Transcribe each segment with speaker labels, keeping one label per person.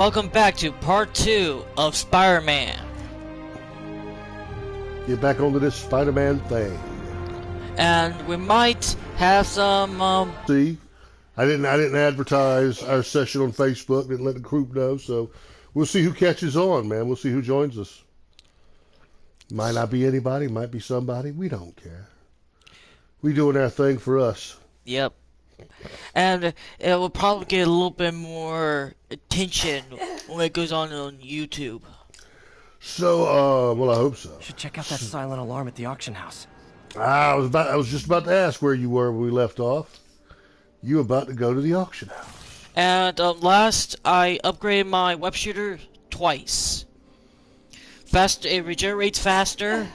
Speaker 1: Welcome back to part 2 of Spider-Man.
Speaker 2: Get back onto this Spider-Man thing.
Speaker 1: And we might have some,
Speaker 2: See, I didn't advertise our session on Facebook. Didn't let the group know. So we'll see who catches on, man. We'll see who joins us. Might not be anybody. Might be somebody. We don't care. We doing our thing for us.
Speaker 1: Yep. And it will probably get a little bit more attention when it goes on YouTube.
Speaker 2: So, well, I hope so.
Speaker 3: Should check out that silent alarm at the auction house.
Speaker 2: I was just about to ask where you were when we left off. You about to go to the auction house.
Speaker 1: And last, I upgraded my web shooter twice. It regenerates faster,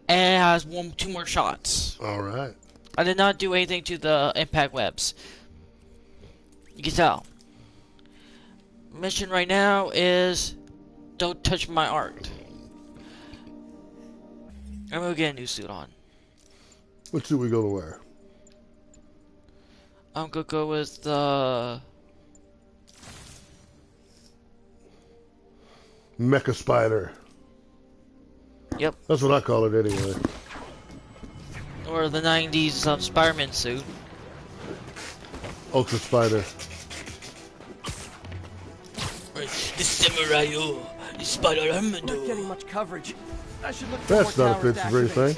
Speaker 1: and it has 2 more shots.
Speaker 2: All right.
Speaker 1: I did not do anything to the impact webs. You can tell. Mission right now is don't touch my art. I'm gonna get a new suit on.
Speaker 2: What suit we gonna wear?
Speaker 1: I'm gonna go with the
Speaker 2: Mecha Spider.
Speaker 1: Yep.
Speaker 2: That's what I call it anyway.
Speaker 1: Or the 90s Spider-Man suit.
Speaker 2: Ultra Spider.
Speaker 1: The samurai, the Spider-Man.
Speaker 3: I'm not getting much coverage. I should look for
Speaker 2: That's
Speaker 3: more
Speaker 2: not
Speaker 3: towers
Speaker 2: offensive
Speaker 3: to
Speaker 2: or
Speaker 3: activate.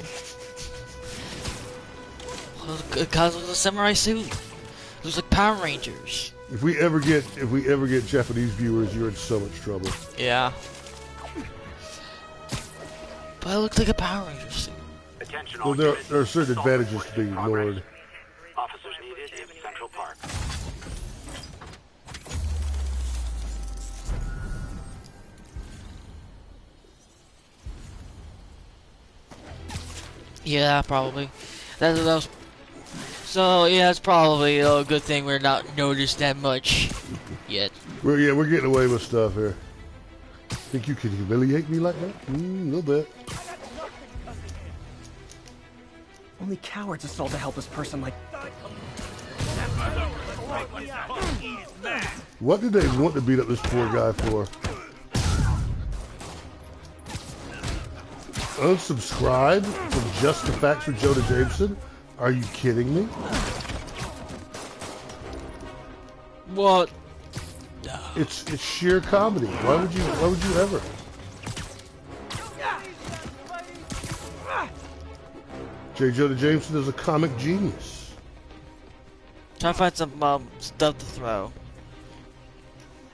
Speaker 2: anything.
Speaker 1: Because of the samurai suit. It looks like Power Rangers.
Speaker 2: If we ever get Japanese viewers, you're in so much trouble.
Speaker 1: Yeah. But it looks like a Power Ranger suit.
Speaker 2: Well, there are certain advantages to being ignored.
Speaker 4: Officers needed in Central Park.
Speaker 1: Yeah, probably. That was. So yeah, it's probably a good thing we're not noticed that much yet.
Speaker 2: We're getting away with stuff here. Think you can humiliate me like that? A little bit.
Speaker 3: Only cowards assault a helpless person like...
Speaker 2: What did they want to beat up this poor guy for? Unsubscribe from Just the Facts with Jonah Jameson? Are you kidding me?
Speaker 1: What?
Speaker 2: It's sheer comedy. Why would you ever? J. Jonah Jameson is a comic genius.
Speaker 1: Trying to find some stuff to throw.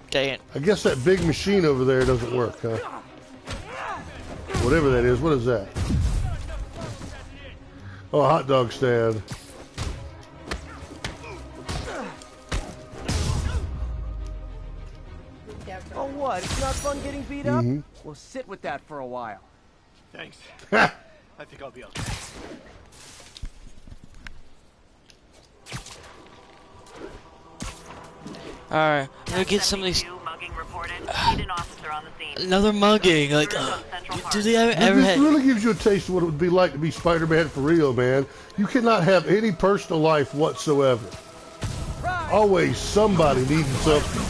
Speaker 1: Dang it.
Speaker 2: I guess that big machine over there doesn't work, huh? Whatever that is, what is that? Oh, a hot dog stand.
Speaker 3: Oh, what? It's not fun getting beat up? Well, sit with that for a while.
Speaker 4: Thanks. I think I'll be okay.
Speaker 1: Alright, I'm gonna get some of these.
Speaker 5: Mugging reported. Need an officer on the scene.
Speaker 1: Another mugging. Like, do they ever
Speaker 2: This
Speaker 1: have.
Speaker 2: really gives you a taste of what it would be like to be Spider-Man for real, man. You cannot have any personal life whatsoever. Always somebody needing something.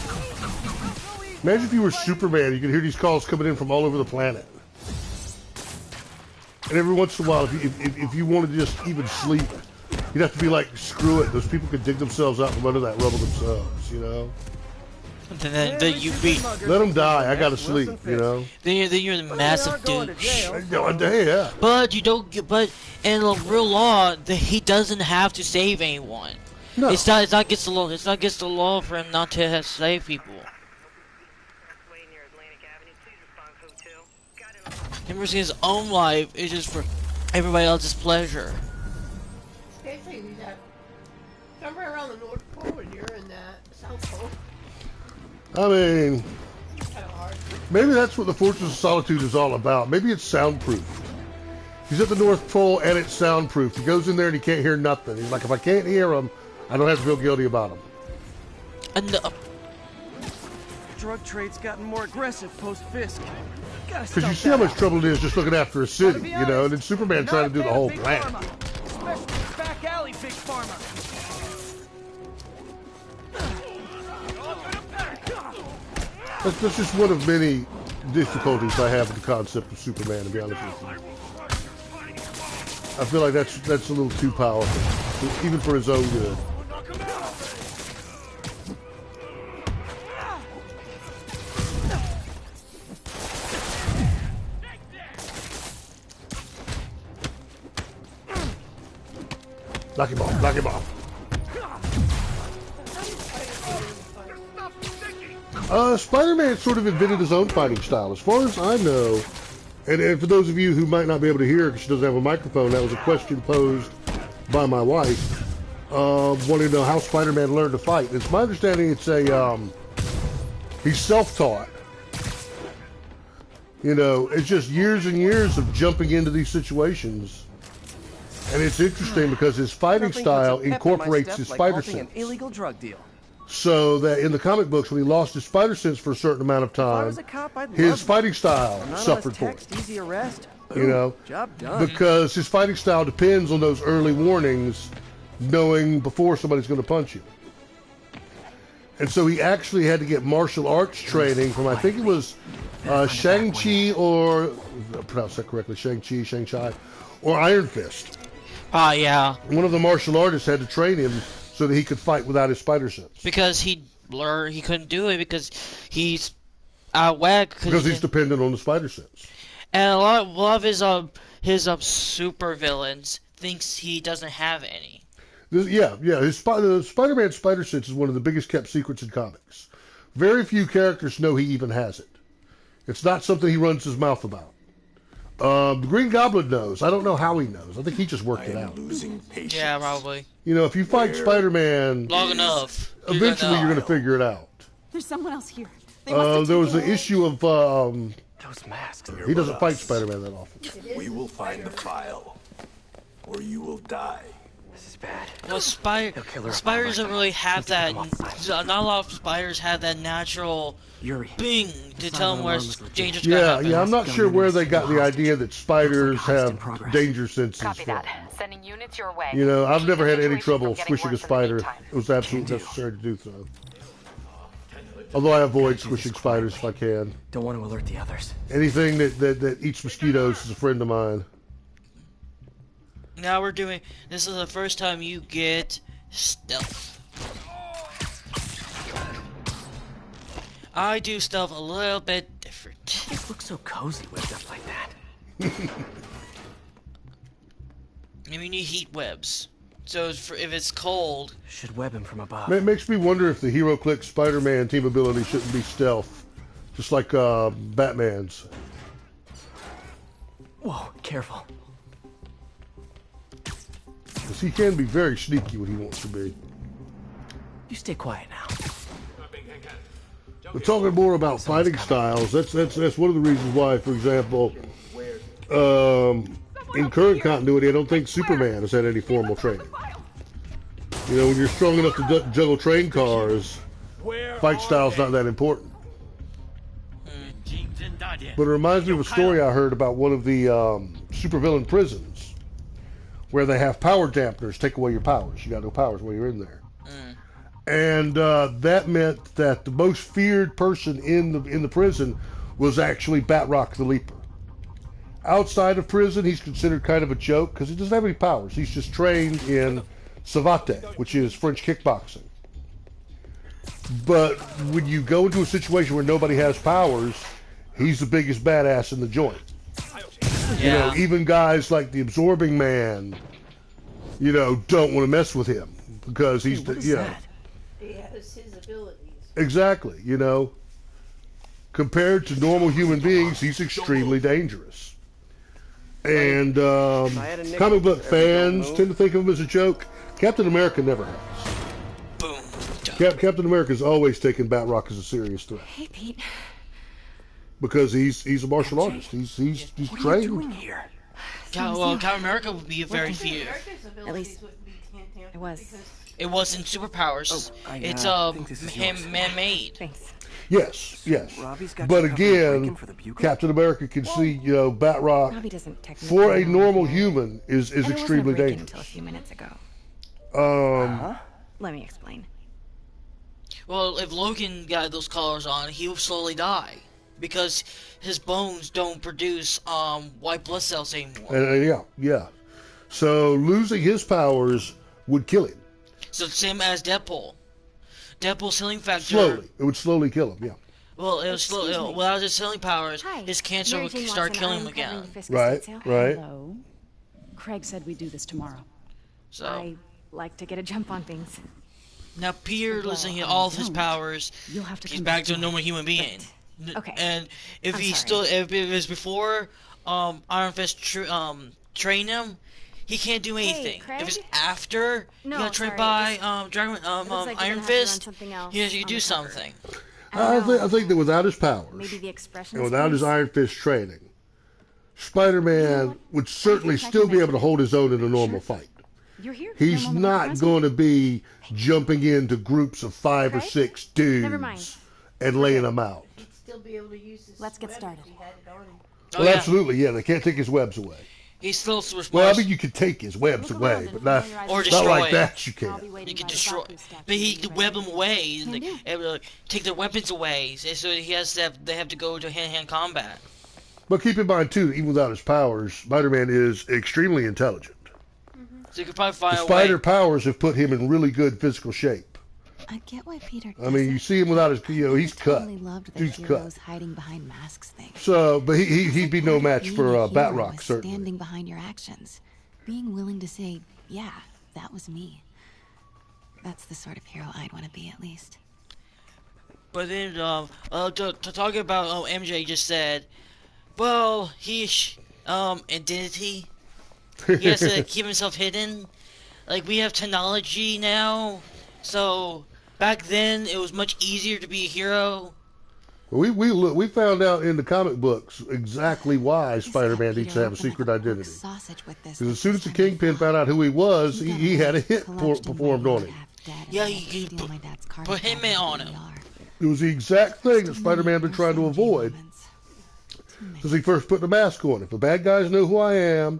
Speaker 2: Imagine if you were Superman, you could hear these calls coming in from all over the planet. And every once in a while, if you wanted to just even sleep, you'd have to be like, screw it. Those people could dig themselves out from under that rubble themselves, you know?
Speaker 1: Then you beat.
Speaker 2: Let them die. I gotta sleep, you know?
Speaker 1: Then you're the massive douche.
Speaker 2: Yeah.
Speaker 1: But you don't get. But in the real law, he doesn't have to save anyone.
Speaker 2: No.
Speaker 1: It's not against the law. It's not against the law for him not to have to save people. Him risking his own life is just for everybody else's pleasure.
Speaker 6: They say that somewhere around the North Pole and you're in that South Pole.
Speaker 2: I mean,
Speaker 6: Kind of hard.
Speaker 2: maybe that's what the Fortress of Solitude is all about. Maybe it's soundproof. He's at the North Pole and it's soundproof. He goes in there and he can't hear nothing. He's like, if I can't hear him, I don't have to feel guilty about him.
Speaker 1: And
Speaker 3: Drug trade's gotten more aggressive post-Fisk.
Speaker 2: Because you see how much trouble it is just looking after a city, you know, and then Superman trying to do the whole planet.
Speaker 3: Especially back alley Big Pharma.
Speaker 2: That's just one of many difficulties I have with the concept of Superman, to be honest with you. I feel like that's a little too powerful, even for his own good. Knock him off, knock him off. Spider-Man sort of invented his own fighting style. As far as I know, and for those of you who might not be able to hear because she doesn't have a microphone, that was a question posed by my wife, wanting to know how Spider-Man learned to fight. It's my understanding he's self-taught. You know, it's just years and years of jumping into these situations. And it's interesting because his fighting style incorporates his spider sense.
Speaker 3: An illegal drug deal.
Speaker 2: So that in the comic books, when he lost his spider sense for a certain amount of time, his fighting style suffered for it.
Speaker 3: Easy arrest.
Speaker 2: You know,
Speaker 3: job done.
Speaker 2: Because his fighting style depends on those early warnings, knowing before somebody's going to punch you. And so he actually had to get martial arts training from, I think it was Shang-Chi, or, I pronounced that correctly, Shang-Chi, or Iron Fist.
Speaker 1: Yeah.
Speaker 2: One of the martial artists had to train him so that he could fight without his spider sense.
Speaker 1: Because he couldn't do it because he's out of whack.
Speaker 2: Because he's dependent on the spider sense.
Speaker 1: And a lot of his super villains thinks he doesn't have any.
Speaker 2: His Spider-Man spider sense is one of the biggest kept secrets in comics. Very few characters know he even has it. It's not something he runs his mouth about. The Green Goblin knows. I don't know how he knows. I think he just worked it out.
Speaker 7: Losing patience.
Speaker 1: Yeah, probably.
Speaker 2: You know, if you fight Spider-Man
Speaker 1: long enough,
Speaker 2: eventually you're going to figure it out.
Speaker 8: There's someone else here.
Speaker 2: There was an issue of
Speaker 3: those masks.
Speaker 2: he doesn't fight Spider-Man that often.
Speaker 7: We will find the file, or you will die.
Speaker 3: This is bad.
Speaker 1: Well, spiders don't really have that. Not a lot of spiders have that natural bing to tell them where danger's gonna happen.
Speaker 2: Yeah, I'm not sure where they got the idea that spiders have danger senses.
Speaker 5: Copy
Speaker 2: from.
Speaker 5: that. Sending units your way.
Speaker 2: You know, I've never had any
Speaker 5: Situation
Speaker 2: trouble
Speaker 5: from getting
Speaker 2: squishing a
Speaker 5: worse in the
Speaker 2: spider.
Speaker 5: meantime.
Speaker 2: It was absolutely necessary to do so. Although I avoid squishing spiders if I can.
Speaker 3: Don't want to alert the others.
Speaker 2: Anything that eats mosquitoes is a friend of mine.
Speaker 1: Now this is the first time you get stealth. I do stealth a little bit different.
Speaker 3: This looks so cozy whipped up like that.
Speaker 1: I mean, you heat webs. So if it's cold...
Speaker 3: Should web him from above.
Speaker 2: It makes me wonder if the HeroClix Spider-Man team ability shouldn't be stealth. Just like Batman's.
Speaker 3: Whoa, careful.
Speaker 2: Because he can be very sneaky when he wants to be.
Speaker 3: You stay quiet now.
Speaker 2: We're talking more about fighting styles. That's one of the reasons why, for example, in current continuity, I don't think Superman has had any formal training. You know, when you're strong enough to juggle train cars, fight style's not that important. But it reminds me of a story I heard about one of the supervillain prisons, where they have power dampeners take away your powers. You got no powers when you're in there. And that meant that the most feared person in the prison was actually Batroc the Leaper. Outside of prison, he's considered kind of a joke because he doesn't have any powers. He's just trained in savate, which is French kickboxing. But when you go into a situation where nobody has powers, he's the biggest badass in the joint.
Speaker 1: Yeah.
Speaker 2: You know, even guys like the Absorbing Man, you know, don't want to mess with him because he's, you know.
Speaker 6: He has his abilities.
Speaker 2: Exactly, you know. Compared to normal human beings, he's extremely dangerous. And comic book fans tend to think of him as a joke. Captain America never has.
Speaker 1: Boom.
Speaker 2: Captain America's always taken Batroc as a serious threat.
Speaker 8: Hey, Pete.
Speaker 2: Because he's a martial artist. He's
Speaker 3: What are
Speaker 2: trained.
Speaker 3: you doing here?
Speaker 1: Captain America would be very feared.
Speaker 8: At least it was.
Speaker 1: It wasn't superpowers. It's man-made.
Speaker 8: Thanks.
Speaker 2: Yes.
Speaker 3: Robbie's got
Speaker 2: But
Speaker 3: you covered breaking
Speaker 2: again,
Speaker 3: for the bugle?
Speaker 2: Captain America can see, you know, Batroc
Speaker 8: Robbie doesn't technically
Speaker 2: for a
Speaker 8: know
Speaker 2: normal
Speaker 8: yet.
Speaker 2: human is
Speaker 8: And it wasn't a
Speaker 2: extremely
Speaker 8: break-in
Speaker 2: dangerous.
Speaker 8: until a few minutes ago.
Speaker 2: Um,
Speaker 8: Let me explain.
Speaker 1: Well, if Logan got those collars on, he would slowly die because his bones don't produce white blood cells anymore.
Speaker 2: Yeah. So losing his powers would kill him.
Speaker 1: So same as Deadpool. Deadpool's healing factor.
Speaker 2: Slowly. It would slowly kill him, yeah.
Speaker 1: Well, it was
Speaker 8: Excuse
Speaker 1: slow.
Speaker 8: me.
Speaker 1: Without his healing powers,
Speaker 8: Hi.
Speaker 1: his cancer
Speaker 8: Mary
Speaker 1: would
Speaker 8: Jane
Speaker 1: start
Speaker 8: Watson,
Speaker 1: killing
Speaker 8: I'm
Speaker 1: him
Speaker 8: covering
Speaker 1: again.
Speaker 8: the Fisk
Speaker 2: Right,
Speaker 8: estate sale.
Speaker 2: right.
Speaker 9: Hello. Craig said we'd do this tomorrow.
Speaker 1: So
Speaker 8: I like to get a jump on things.
Speaker 1: now Peter
Speaker 9: Well,
Speaker 1: losing
Speaker 9: I
Speaker 1: all of his
Speaker 9: don't.
Speaker 1: powers,
Speaker 9: You'll have to
Speaker 1: he's
Speaker 9: come
Speaker 1: back to a
Speaker 9: tomorrow.
Speaker 1: normal human being.
Speaker 8: Okay.
Speaker 1: And if
Speaker 8: I'm
Speaker 1: he
Speaker 8: sorry.
Speaker 1: if it was before Iron Fist trained him, he can't do anything.
Speaker 8: Craig?
Speaker 1: If it's after
Speaker 8: No,
Speaker 1: he got trained
Speaker 8: sorry,
Speaker 1: by Dragon
Speaker 8: looks like you're
Speaker 1: Iron
Speaker 8: gonna have to run
Speaker 1: Fist,
Speaker 8: something else
Speaker 1: he has to
Speaker 8: on
Speaker 1: do
Speaker 8: the cover.
Speaker 1: something.
Speaker 2: I think that without his powers
Speaker 8: Maybe the expressions.
Speaker 2: and without his
Speaker 8: please?
Speaker 2: Iron Fist training, Spider-Man would certainly
Speaker 8: I think I
Speaker 2: still
Speaker 8: can
Speaker 2: be
Speaker 8: make
Speaker 2: able to
Speaker 8: it.
Speaker 2: hold his own in a normal fight.
Speaker 9: You're here.
Speaker 2: He's
Speaker 9: No moment
Speaker 2: not
Speaker 9: present.
Speaker 2: going to be jumping into groups of 5 or
Speaker 8: Craig?
Speaker 2: 6 dudes
Speaker 8: Never mind.
Speaker 2: and laying them out.
Speaker 6: He'd still be able to use his
Speaker 9: Let's get
Speaker 6: web
Speaker 9: started.
Speaker 6: if he had it on him.
Speaker 1: Oh,
Speaker 2: Well,
Speaker 1: yeah.
Speaker 2: absolutely, yeah. They can't take his webs away.
Speaker 1: He's still responsible.
Speaker 2: Well, I mean, you can take his webs
Speaker 9: Look
Speaker 2: away,
Speaker 9: around
Speaker 2: but
Speaker 9: and
Speaker 2: not,
Speaker 9: familiarize
Speaker 1: Or
Speaker 2: not
Speaker 9: yourself.
Speaker 1: destroy
Speaker 2: like
Speaker 1: it.
Speaker 2: that. You
Speaker 9: I'll
Speaker 2: can't.
Speaker 9: be waiting
Speaker 1: You can
Speaker 9: by the
Speaker 1: destroy,
Speaker 9: Baku statue
Speaker 1: but he
Speaker 9: when
Speaker 1: can
Speaker 9: you're
Speaker 1: web
Speaker 9: ready.
Speaker 1: them away,
Speaker 9: Can do.
Speaker 1: and take their weapons away. So he has to they have to go to hand-to-hand combat.
Speaker 2: But keep in mind, too, even without his powers, Spider-Man is extremely intelligent.
Speaker 1: So you could probably
Speaker 2: The
Speaker 1: find a
Speaker 2: spider
Speaker 1: way.
Speaker 2: powers have put him in really good physical shape.
Speaker 10: I get why Peter
Speaker 2: I mean, you see him without his, he's cut.
Speaker 10: totally loved the
Speaker 2: Dude's
Speaker 10: heroes
Speaker 2: cut.
Speaker 10: hiding behind masks thing.
Speaker 2: So, but he'd be no match
Speaker 10: Being
Speaker 2: for
Speaker 10: a hero
Speaker 2: Batrock,
Speaker 10: is
Speaker 2: certainly.
Speaker 10: standing behind your actions, being willing to say, "Yeah, that was me." That's the sort of hero I'd want to be, at least.
Speaker 1: But then, to talk about MJ just said, well, identity. He has to keep himself hidden. Like, we have technology now, so back then it was much easier to be a hero.
Speaker 2: We found out in the comic books exactly why
Speaker 10: Just
Speaker 2: Spider-Man
Speaker 10: let
Speaker 2: needs to
Speaker 10: Peter
Speaker 2: have a
Speaker 10: open like
Speaker 2: secret
Speaker 10: pork
Speaker 2: identity.
Speaker 10: sausage with this
Speaker 2: Because as soon as the
Speaker 10: time before.
Speaker 2: Kingpin found out who he was,
Speaker 10: He got
Speaker 2: he had a
Speaker 10: my
Speaker 2: hit
Speaker 10: collapsed and
Speaker 2: performed
Speaker 10: way
Speaker 2: on
Speaker 10: more
Speaker 2: him.
Speaker 10: half dead and
Speaker 1: Yeah,
Speaker 10: I
Speaker 1: he
Speaker 10: steal
Speaker 1: put-
Speaker 10: my dad's card
Speaker 1: put
Speaker 10: back
Speaker 1: Hitman
Speaker 10: into
Speaker 1: on
Speaker 10: the
Speaker 1: him.
Speaker 10: ER.
Speaker 2: It was the exact thing that
Speaker 10: Too
Speaker 2: Spider-Man
Speaker 10: many
Speaker 2: been trying to
Speaker 10: nostalgic
Speaker 2: avoid
Speaker 10: moments. Too many.
Speaker 2: since he first put the mask on. If the bad guys know who I am,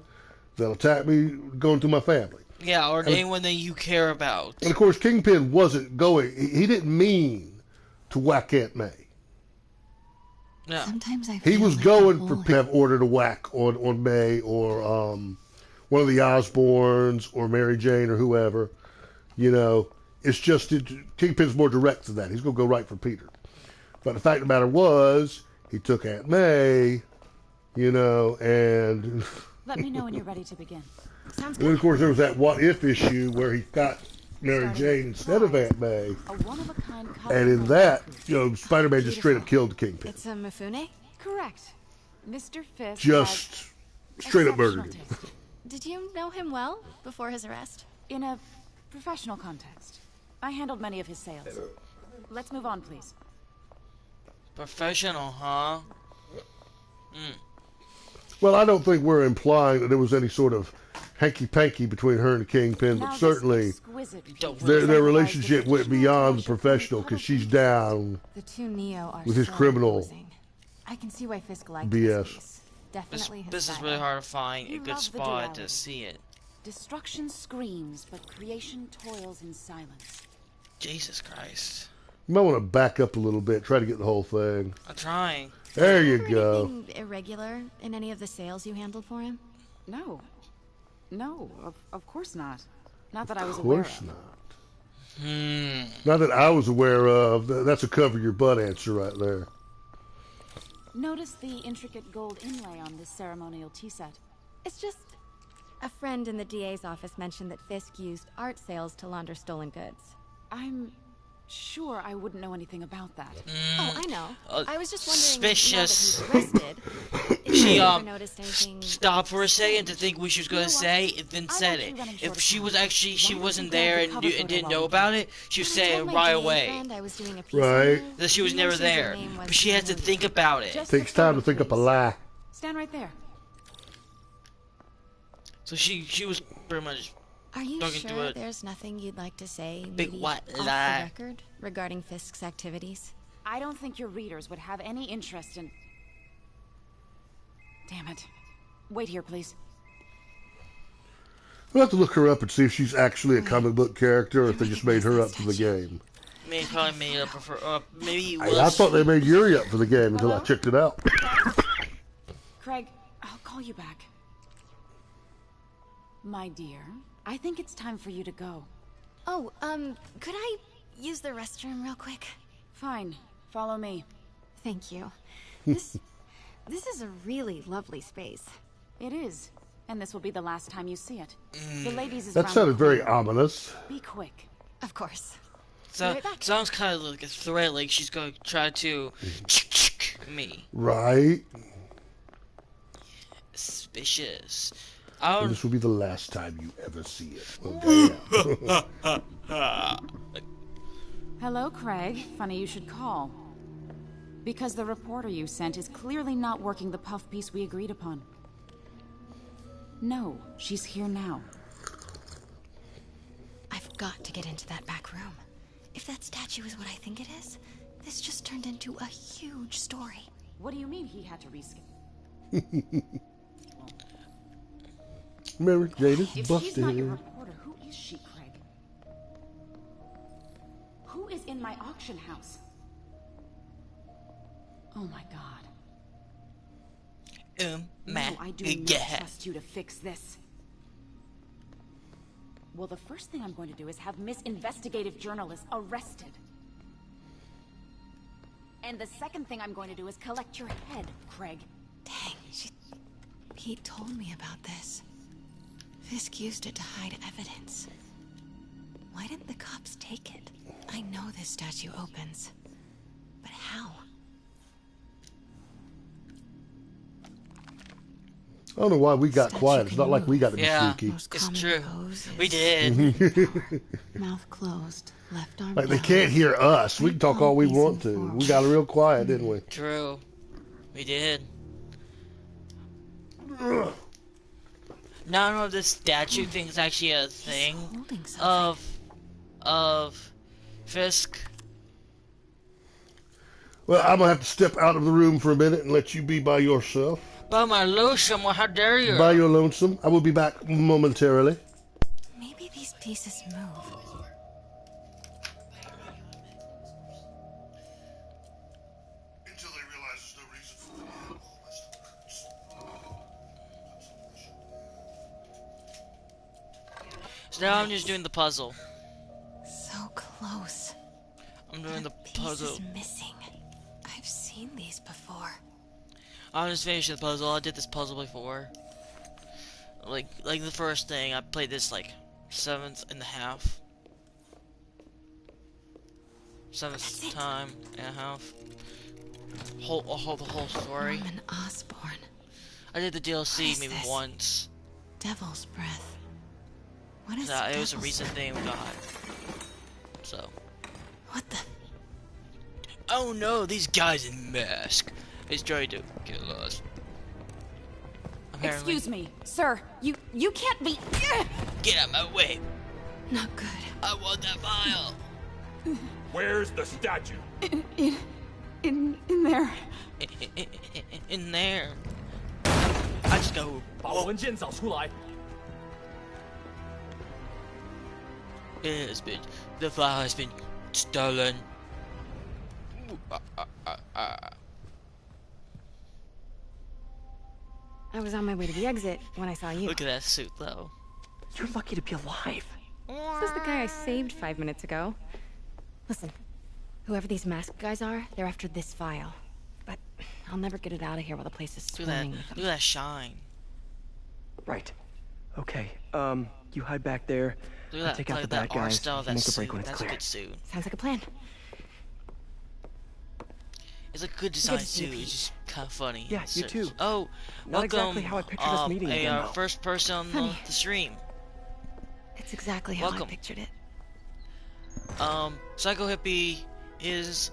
Speaker 2: they'll attack me going through my family.
Speaker 1: Yeah, or anyone that you care about.
Speaker 2: And of course, Kingpin wasn't going. He didn't mean to whack Aunt May.
Speaker 1: No.
Speaker 10: Sometimes I
Speaker 2: He
Speaker 10: feel
Speaker 2: was
Speaker 10: like
Speaker 2: going
Speaker 10: the
Speaker 2: for
Speaker 10: whole
Speaker 2: to have ordered a whack on May or one of the Osborns or Mary Jane or whoever. You know, it's just Kingpin's more direct than that. He's going to go right for Peter. But the fact of the matter was, he took Aunt May, you know, and
Speaker 9: Let me know when you're ready to begin.
Speaker 8: Sounds
Speaker 2: then
Speaker 8: good.
Speaker 2: of course there was that what if issue where he got Mary Jane instead of Aunt May,
Speaker 9: A one-of-a-kind
Speaker 2: and in that, you know, Spider-Man just straight up killed the Kingpin.
Speaker 8: It's a Mifune?
Speaker 9: Correct. Mr. Fisk
Speaker 2: Just straight up murdered him.
Speaker 9: exceptional taste.
Speaker 8: Did you know him well before his arrest?
Speaker 9: In a professional context, I handled many of his sales. Let's move on, please.
Speaker 1: Professional, huh?
Speaker 2: Well, I don't think we're implying that there was any sort of hanky-panky between her and the Kingpin,
Speaker 9: Now
Speaker 2: but
Speaker 9: this
Speaker 2: certainly
Speaker 9: exquisite
Speaker 1: Don't
Speaker 9: piece
Speaker 2: their
Speaker 9: exemplifies
Speaker 2: relationship
Speaker 9: the
Speaker 2: went
Speaker 9: traditional
Speaker 2: beyond the
Speaker 9: township
Speaker 2: professional
Speaker 9: and
Speaker 2: because she's
Speaker 9: public
Speaker 2: down
Speaker 8: The two Neo are
Speaker 2: with his
Speaker 8: so
Speaker 2: criminal
Speaker 8: imposing. I can see why Fisk liked
Speaker 2: BS.
Speaker 8: this piece.
Speaker 1: This,
Speaker 8: Definitely his
Speaker 1: this is
Speaker 8: style.
Speaker 1: really hard to find a
Speaker 9: You
Speaker 1: good
Speaker 9: love the
Speaker 1: spot to
Speaker 9: duality.
Speaker 1: see it.
Speaker 9: Destruction screams, but creation toils in silence.
Speaker 1: Jesus Christ.
Speaker 2: You might want to back up a little bit, try to get the whole thing.
Speaker 1: I'm trying.
Speaker 2: There you
Speaker 8: Remember
Speaker 2: go.
Speaker 8: anything irregular in any of the sales you handled for him?
Speaker 9: No. No, of course not. Not that I was
Speaker 2: Of
Speaker 9: aware
Speaker 2: course
Speaker 9: of.
Speaker 2: not. Not that I was aware of. That's a cover your butt answer right there.
Speaker 9: Notice the intricate gold inlay on this ceremonial tea set.
Speaker 8: It's just a friend in the DA's office mentioned that Fisk used art sales to launder stolen goods.
Speaker 9: I'm sure I wouldn't know anything about that.
Speaker 8: Oh, I know. I was just wondering
Speaker 1: suspicious.
Speaker 8: now that he's arrested, if
Speaker 1: She,
Speaker 8: you ever noticed anything.
Speaker 1: Stopped for a second to think what she was going to
Speaker 9: You know what?
Speaker 1: say, and then
Speaker 9: I'm
Speaker 1: said
Speaker 9: actually
Speaker 1: it.
Speaker 9: running short
Speaker 1: If
Speaker 9: of
Speaker 1: she
Speaker 9: time.
Speaker 1: was actually, she
Speaker 9: Why don't
Speaker 1: wasn't
Speaker 9: you grab
Speaker 1: there
Speaker 9: the
Speaker 1: and,
Speaker 9: cover photo
Speaker 1: didn't
Speaker 9: while
Speaker 1: know
Speaker 9: we
Speaker 1: about
Speaker 9: can?
Speaker 1: it, she would
Speaker 8: When I
Speaker 1: say it
Speaker 8: told my
Speaker 1: right
Speaker 8: DA
Speaker 1: away.
Speaker 8: friend I was doing a piece
Speaker 2: Right.
Speaker 8: on you,
Speaker 1: That she was
Speaker 8: he
Speaker 1: never
Speaker 8: mentioned your
Speaker 1: there.
Speaker 8: name was
Speaker 1: But she had to
Speaker 8: familiar.
Speaker 1: think about it.
Speaker 9: Just
Speaker 2: Takes
Speaker 9: the
Speaker 2: time to
Speaker 9: photo,
Speaker 2: think up a
Speaker 9: please.
Speaker 2: lie.
Speaker 9: Stand right there.
Speaker 1: So she was pretty much.
Speaker 8: Are you
Speaker 1: Talking to
Speaker 8: sure
Speaker 1: it.
Speaker 8: there's nothing you'd like to say,
Speaker 1: Big
Speaker 8: maybe
Speaker 1: what
Speaker 8: off
Speaker 1: lie?
Speaker 8: the record, regarding Fisk's activities?
Speaker 9: I don't think your readers would have any interest in... Damn it. Wait here, please.
Speaker 2: We'll have to look her up and see if she's actually a comic book character or if they just made her up for the game.
Speaker 1: Maybe probably made up for. Maybe he was.
Speaker 2: I thought they made Yuri up for the game until I checked it out.
Speaker 9: Craig, I'll call you back. My dear, I think it's time for you to go.
Speaker 8: Oh, could I use the restroom real quick?
Speaker 9: Fine. Follow me.
Speaker 8: Thank you. This is a really lovely space.
Speaker 9: It is. And this will be the last time you see it. The ladies is
Speaker 2: That
Speaker 9: round
Speaker 2: sounded
Speaker 9: the
Speaker 2: very
Speaker 9: corner.
Speaker 2: ominous.
Speaker 9: Be quick.
Speaker 8: Of course.
Speaker 1: So,
Speaker 8: Right back.
Speaker 1: sounds kind of like a threat, like she's going to try to me.
Speaker 2: Right.
Speaker 1: Suspicious.
Speaker 2: And this will be the last time you ever see it. Well, damn.
Speaker 9: Hello, Craig. Funny you should call. Because the reporter you sent is clearly not working the puff piece we agreed upon. No, she's here now.
Speaker 8: I've got to get into that back room. If that statue is what I think it is, this just turned into a huge story.
Speaker 9: What do you mean he had to reschedule?
Speaker 2: Mary Jane is
Speaker 9: If she's
Speaker 2: busted.
Speaker 9: not your reporter, who is she, Craig? Who is in my auction house? Oh my god. No, I do not trust you to fix this. Well, the first thing I'm going to do is have Miss Investigative Journalist arrested. And the second thing I'm going to do is collect your head, Craig.
Speaker 8: Dang, Pete told me about this. Fisk used it to hide evidence. Why didn't the cops take it? I know this statue opens. But how?
Speaker 2: I don't know why we got quiet. It's not like we got to be sneaky.
Speaker 1: It's true. We did.
Speaker 10: Mouth closed, left arm
Speaker 2: Like they
Speaker 10: down.
Speaker 2: can't hear us. We can talk all we want to. We got real quiet, didn't we?
Speaker 1: True. We did. Now I don't know if this statue thing is actually a thing of Fisk.
Speaker 2: Well, I'm gonna have to step out of the room for a minute and let you be by yourself.
Speaker 1: By my lonesome, well, how dare you?
Speaker 2: By your lonesome. I will be back momentarily.
Speaker 8: Maybe these pieces move.
Speaker 2: Until they realize there's no reason for
Speaker 1: So now I'm just doing the puzzle.
Speaker 8: So close.
Speaker 1: I'm doing the
Speaker 8: Piece
Speaker 1: puzzle.
Speaker 8: is missing. I've seen these before.
Speaker 1: I'm just finishing the puzzle. I did this puzzle before. Like the first thing, I played this like 7th and a half. 7th time and a half. The whole story.
Speaker 8: Norman Osborn.
Speaker 1: I did the DLC
Speaker 8: is
Speaker 1: maybe
Speaker 8: this?
Speaker 1: once.
Speaker 8: Devil's breath. What is
Speaker 1: It was a
Speaker 8: devil's
Speaker 1: recent thing we got. So.
Speaker 8: What the?
Speaker 1: Oh no, these guys in masks. He's trying to kill us. Apparently.
Speaker 9: Excuse me, sir. You can't be.
Speaker 1: Get out of my way.
Speaker 8: Not good.
Speaker 1: I want that file.
Speaker 7: Where's the statue?
Speaker 9: In there.
Speaker 1: In there. I just go.
Speaker 7: 把文件找出来。
Speaker 1: It has been. The file has been stolen.
Speaker 8: I was on my way to the exit when I saw you.
Speaker 1: Look at that suit, though.
Speaker 3: You're lucky to be alive.
Speaker 8: This is the guy I saved 5 minutes ago. Listen, whoever these masked guys are, they're after this file. But I'll never get it out of here while the place is
Speaker 1: Look at that.
Speaker 8: swarming with them.
Speaker 1: Look at that shine.
Speaker 3: Right. Okay. You hide back there.
Speaker 1: Look
Speaker 3: I'll
Speaker 1: at
Speaker 3: take
Speaker 1: that.
Speaker 3: out the
Speaker 1: Like
Speaker 3: bad
Speaker 1: that art
Speaker 3: guys.
Speaker 1: style of
Speaker 3: Make
Speaker 1: that
Speaker 3: a break
Speaker 1: suit.
Speaker 3: when it's
Speaker 1: That's
Speaker 3: clear.
Speaker 1: a good suit.
Speaker 8: Sounds like a plan.
Speaker 1: It's a good design
Speaker 8: to see
Speaker 1: suit.
Speaker 8: Pete.
Speaker 1: It's just kind of funny.
Speaker 3: Yeah, you
Speaker 1: So-
Speaker 3: too.
Speaker 1: Oh,
Speaker 3: Not
Speaker 1: welcome.
Speaker 3: exactly how I pictured us meeting again, though.
Speaker 1: First person on
Speaker 8: Funny.
Speaker 1: the stream.
Speaker 8: It's exactly how I
Speaker 1: Welcome.
Speaker 8: pictured it.
Speaker 1: Psycho Hippie is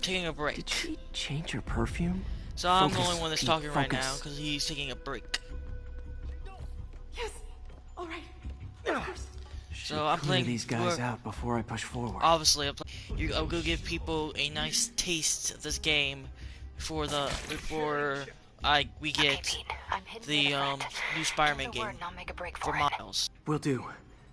Speaker 1: taking a break.
Speaker 3: Did she change her perfume?
Speaker 1: So I'm the
Speaker 3: Focus,
Speaker 1: only one that's
Speaker 3: Pete,
Speaker 1: talking right now
Speaker 3: focus.
Speaker 1: because he's taking a break.
Speaker 9: Yes. All right.
Speaker 1: So I'm
Speaker 3: Clear
Speaker 1: playing.
Speaker 3: these guys out before I push forward.
Speaker 1: Obviously, I'll go give people a nice taste of this game before we get the new Spider-Man game for Miles.
Speaker 3: Will do.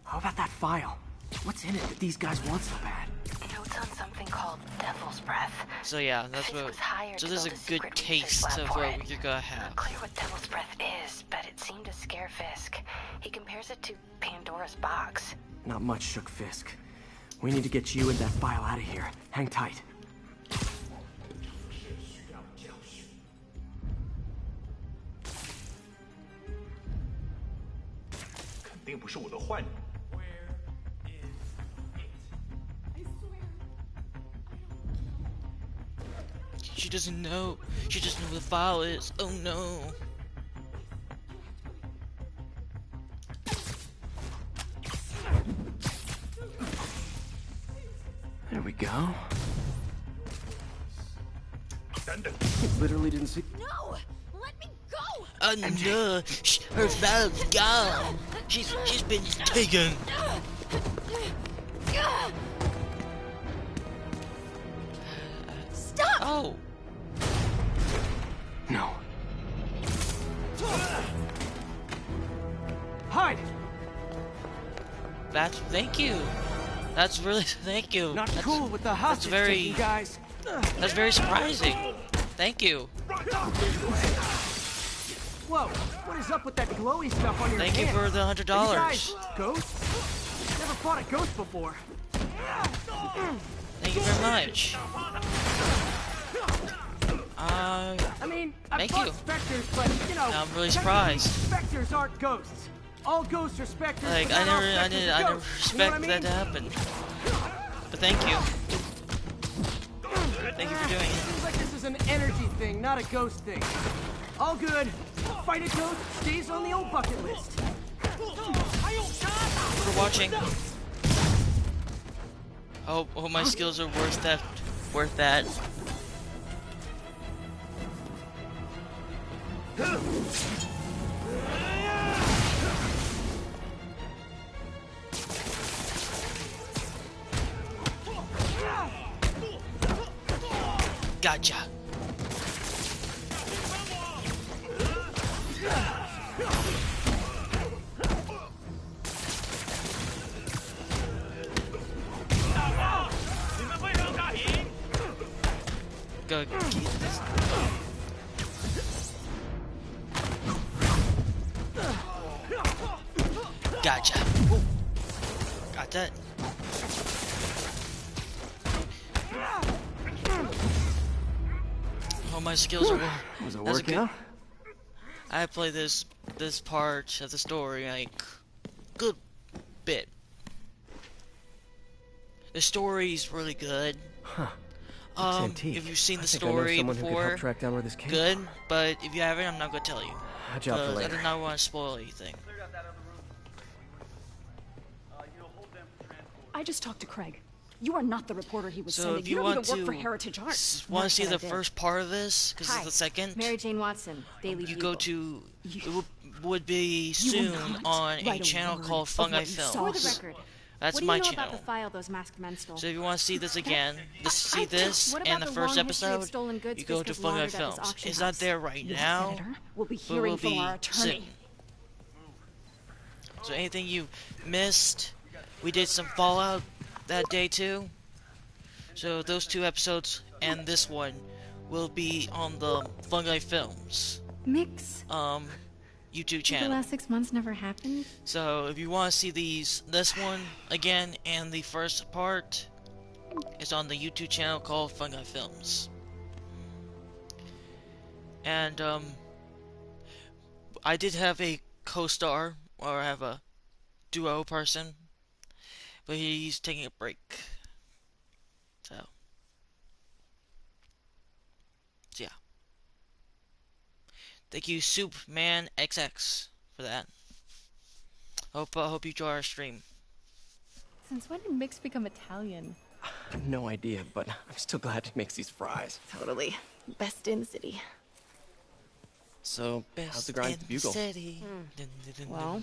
Speaker 3: How about that file? What's in it that these guys want so bad?
Speaker 8: Notes on something called Devil's Breath.
Speaker 1: So yeah, that's
Speaker 8: Fisk
Speaker 1: what.
Speaker 8: was hired
Speaker 1: So
Speaker 8: to
Speaker 1: there's a
Speaker 8: build
Speaker 1: good
Speaker 8: secret research
Speaker 1: taste
Speaker 8: lab
Speaker 1: of
Speaker 8: for
Speaker 1: what
Speaker 8: it.
Speaker 1: you're gonna have.
Speaker 8: Not clear what Devil's Breath is, but it seemed to scare Fisk. He compares it to Pandora's box.
Speaker 3: Not much shook Fisk. We need to get you and that file out of here. Hang tight.
Speaker 7: 肯定不是我的坏女儿。
Speaker 1: She doesn't know. She doesn't know who the file is. Oh no.
Speaker 3: There we go.
Speaker 7: 等等，
Speaker 3: Literally didn't see.
Speaker 8: No! Let me go!
Speaker 1: Oh no. Her file's gone. She's been taken.
Speaker 8: Stop!
Speaker 1: Oh.
Speaker 3: No. Hide!
Speaker 1: Thank you. That's really thank you.
Speaker 3: Not
Speaker 1: That's,
Speaker 3: cool with the hostage
Speaker 1: very-
Speaker 3: taking, guys.
Speaker 1: That's very surprising. Thank you.
Speaker 3: Whoa! What is up with that glowy stuff on your
Speaker 1: Thank you
Speaker 3: hand?
Speaker 1: for the
Speaker 3: Are you guys
Speaker 1: $100.
Speaker 3: ghosts? Never fought a ghost before.
Speaker 1: Thank you very much.
Speaker 3: I mean, I've
Speaker 1: Thank
Speaker 3: fought
Speaker 1: you.
Speaker 3: specters, but you know,
Speaker 1: I'm really
Speaker 3: technically,
Speaker 1: surprised.
Speaker 3: Specters aren't ghosts. All ghosts are specters.
Speaker 1: Like
Speaker 3: but
Speaker 1: I
Speaker 3: not all
Speaker 1: never
Speaker 3: specters are
Speaker 1: never
Speaker 3: ghosts. You know what I
Speaker 1: expected
Speaker 3: mean?
Speaker 1: that to happen. But thank you. Thank you for doing it.
Speaker 3: Seems like this is an energy thing, not a ghost thing. All good. Fight a ghost stays on the old bucket list.
Speaker 1: For watching. Oh, my skills are worth that. Worth that. Gotcha. Go get this. Gotcha. Ooh. Got that. Oh, my skills are.
Speaker 3: Was it
Speaker 1: That's a
Speaker 3: working
Speaker 1: good-
Speaker 3: out?
Speaker 1: I played this part of the story like good bit. The story's really good.
Speaker 3: Huh. Looks antique.
Speaker 1: If you've seen the
Speaker 3: I think I know
Speaker 1: story
Speaker 3: someone who could
Speaker 1: before,
Speaker 3: help track down where this came
Speaker 1: good. But if you haven't, I'm not gonna tell you.
Speaker 3: A job for
Speaker 1: 'Cause I
Speaker 3: later.
Speaker 1: do not want to spoil anything.
Speaker 11: I just talked to Craig. You are not the reporter he was
Speaker 1: So
Speaker 11: sending.
Speaker 1: if
Speaker 11: You
Speaker 1: you
Speaker 11: don't
Speaker 1: want
Speaker 11: even work
Speaker 1: to
Speaker 11: for Heritage Arts.
Speaker 1: want to
Speaker 11: Not
Speaker 1: see
Speaker 11: that
Speaker 1: the
Speaker 11: I did.
Speaker 1: first part of this, because it's the second,
Speaker 12: Mary Jane Watson, Daily
Speaker 1: you
Speaker 12: Bugle.
Speaker 1: go to it would be
Speaker 11: You will
Speaker 1: soon
Speaker 11: not
Speaker 1: on a
Speaker 11: write a
Speaker 1: channel
Speaker 11: word
Speaker 1: called
Speaker 11: of
Speaker 1: Fungi
Speaker 11: what you saw.
Speaker 12: For the
Speaker 1: Films.
Speaker 12: record,
Speaker 1: That's
Speaker 12: what do you
Speaker 1: my
Speaker 12: know
Speaker 1: channel.
Speaker 12: about the file those masked men stole?
Speaker 1: So if you want to see this again, see this
Speaker 12: What
Speaker 1: and
Speaker 12: about
Speaker 1: the
Speaker 12: the
Speaker 1: first
Speaker 12: long history of
Speaker 1: episode,
Speaker 12: stolen goods
Speaker 1: you go
Speaker 12: Fisk
Speaker 1: to
Speaker 12: has
Speaker 1: Fungi
Speaker 12: laundered at this
Speaker 1: Films.
Speaker 12: auction
Speaker 1: It's not
Speaker 12: house?
Speaker 1: there right
Speaker 11: Yes,
Speaker 1: now,
Speaker 11: Senator. We'll be
Speaker 1: but
Speaker 11: hearing
Speaker 1: will
Speaker 11: from
Speaker 1: be
Speaker 11: our attorney.
Speaker 1: soon. So anything you missed, we did some Fallout that day too. So those 2 episodes and this one will be on the Fungi Films
Speaker 10: Mix.
Speaker 1: YouTube
Speaker 10: The
Speaker 1: channel.
Speaker 10: last 6 months never happened.
Speaker 1: So if you want to see this one again and the first part, it's on the YouTube channel called Fungi Films. And I did have a co-star, or I have a duo person, but he's taking a break. So yeah. Thank you, Superman XX, for that. Hope you enjoy our stream.
Speaker 10: Since when did Mix become Italian?
Speaker 3: No idea, but I'm still glad he makes these fries.
Speaker 10: Totally. Best in the city.
Speaker 3: So, how's the grind at the Bugle?
Speaker 1: City.
Speaker 10: Well,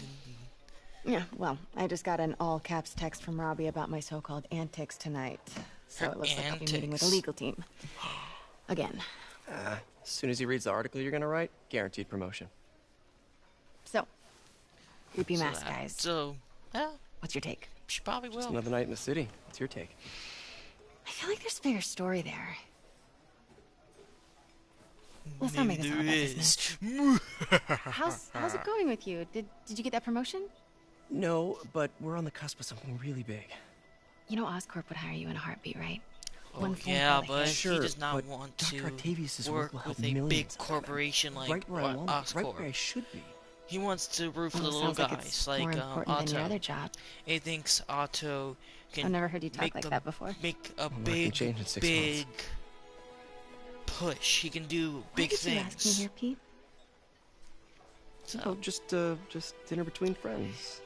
Speaker 10: yeah, well, I just got an all-caps text from Robbie about my so-called antics tonight. So
Speaker 1: Her
Speaker 10: it looks like I'll be meeting with a
Speaker 1: antics.
Speaker 10: legal team. Again.
Speaker 3: As soon as he reads the article you're gonna write, guaranteed promotion.
Speaker 10: So, creepy
Speaker 1: So
Speaker 10: mask
Speaker 1: that-
Speaker 10: guys.
Speaker 1: So, yeah,
Speaker 10: What's your take?
Speaker 1: she probably will.
Speaker 13: Just another night in the city. What's your take?
Speaker 10: I feel like there's a bigger story there. Let's not make this all about business. How's it going with you? Did you get that promotion?
Speaker 13: No, but we're on the cusp of something really big.
Speaker 10: You know Oscorp would hire you in a heartbeat, right?
Speaker 1: Oh, yeah, but
Speaker 13: sure,
Speaker 1: he does not want to work with a big corporation like Oscorp.
Speaker 13: Right where I should be.
Speaker 1: He wants to root for the little guys, like Otto. He thinks Otto can.
Speaker 10: I've never heard you talk like that before.
Speaker 1: Make a big push. He can do big things.
Speaker 10: Why did you ask me here, Pete?
Speaker 13: So just dinner between friends.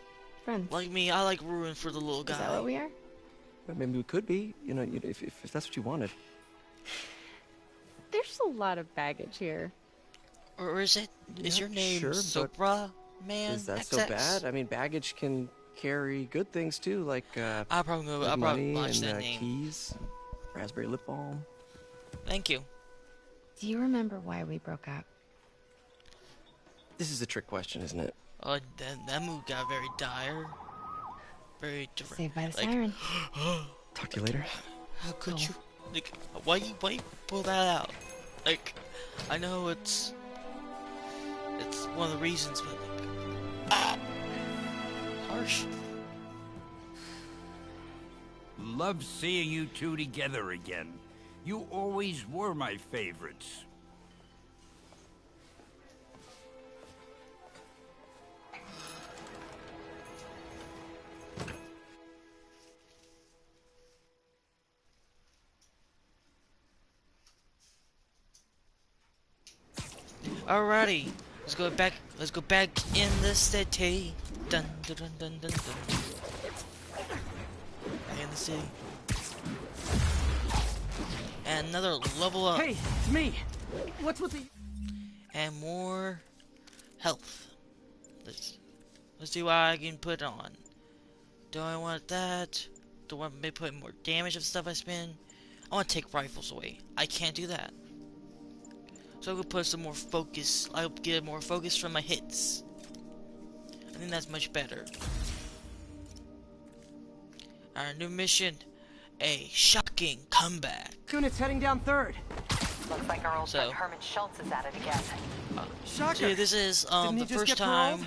Speaker 10: Friends.
Speaker 1: Like me, I like rooting for the little guy.
Speaker 10: Is that what we are?
Speaker 13: Well, maybe we could be. You know, if that's what you wanted.
Speaker 10: There's a lot of baggage here.
Speaker 1: Or is it? Is your name
Speaker 13: sure,
Speaker 1: Sopra Man?
Speaker 13: Is that
Speaker 1: XX?
Speaker 13: so bad? I mean, baggage can carry good things too, like
Speaker 1: I'll probably
Speaker 13: money
Speaker 1: watch
Speaker 13: and
Speaker 1: that name.
Speaker 13: keys, raspberry lip balm.
Speaker 1: Thank you.
Speaker 10: Do you remember why we broke up?
Speaker 13: This is a trick question, isn't it?
Speaker 1: Oh, that mood got very dire. Very different.
Speaker 10: Saved by the siren.
Speaker 13: Talk to you later.
Speaker 1: How could you? Like, why you pull that out? Like, I know it's one of the reasons, but like, harsh.
Speaker 14: Love seeing you two together again. You always were my favorites.
Speaker 1: Alrighty, let's go back in the city. Dun dun dun dun dun dun. In the city. And another level up.
Speaker 3: Hey, it's me. What's with the...
Speaker 1: And more health. Let's see what I can put on. Do I want that? Do I want to put more damage of the stuff I spin? I want to take rifles away. I can't do that. So I could put some more focus. I'll get more focus from my hits. I think that's much better. Our new mission. A shocking comeback.
Speaker 3: Unit's heading down third.
Speaker 5: Looks like our old friend Herman Schultz is at it again.
Speaker 1: See, this is the first time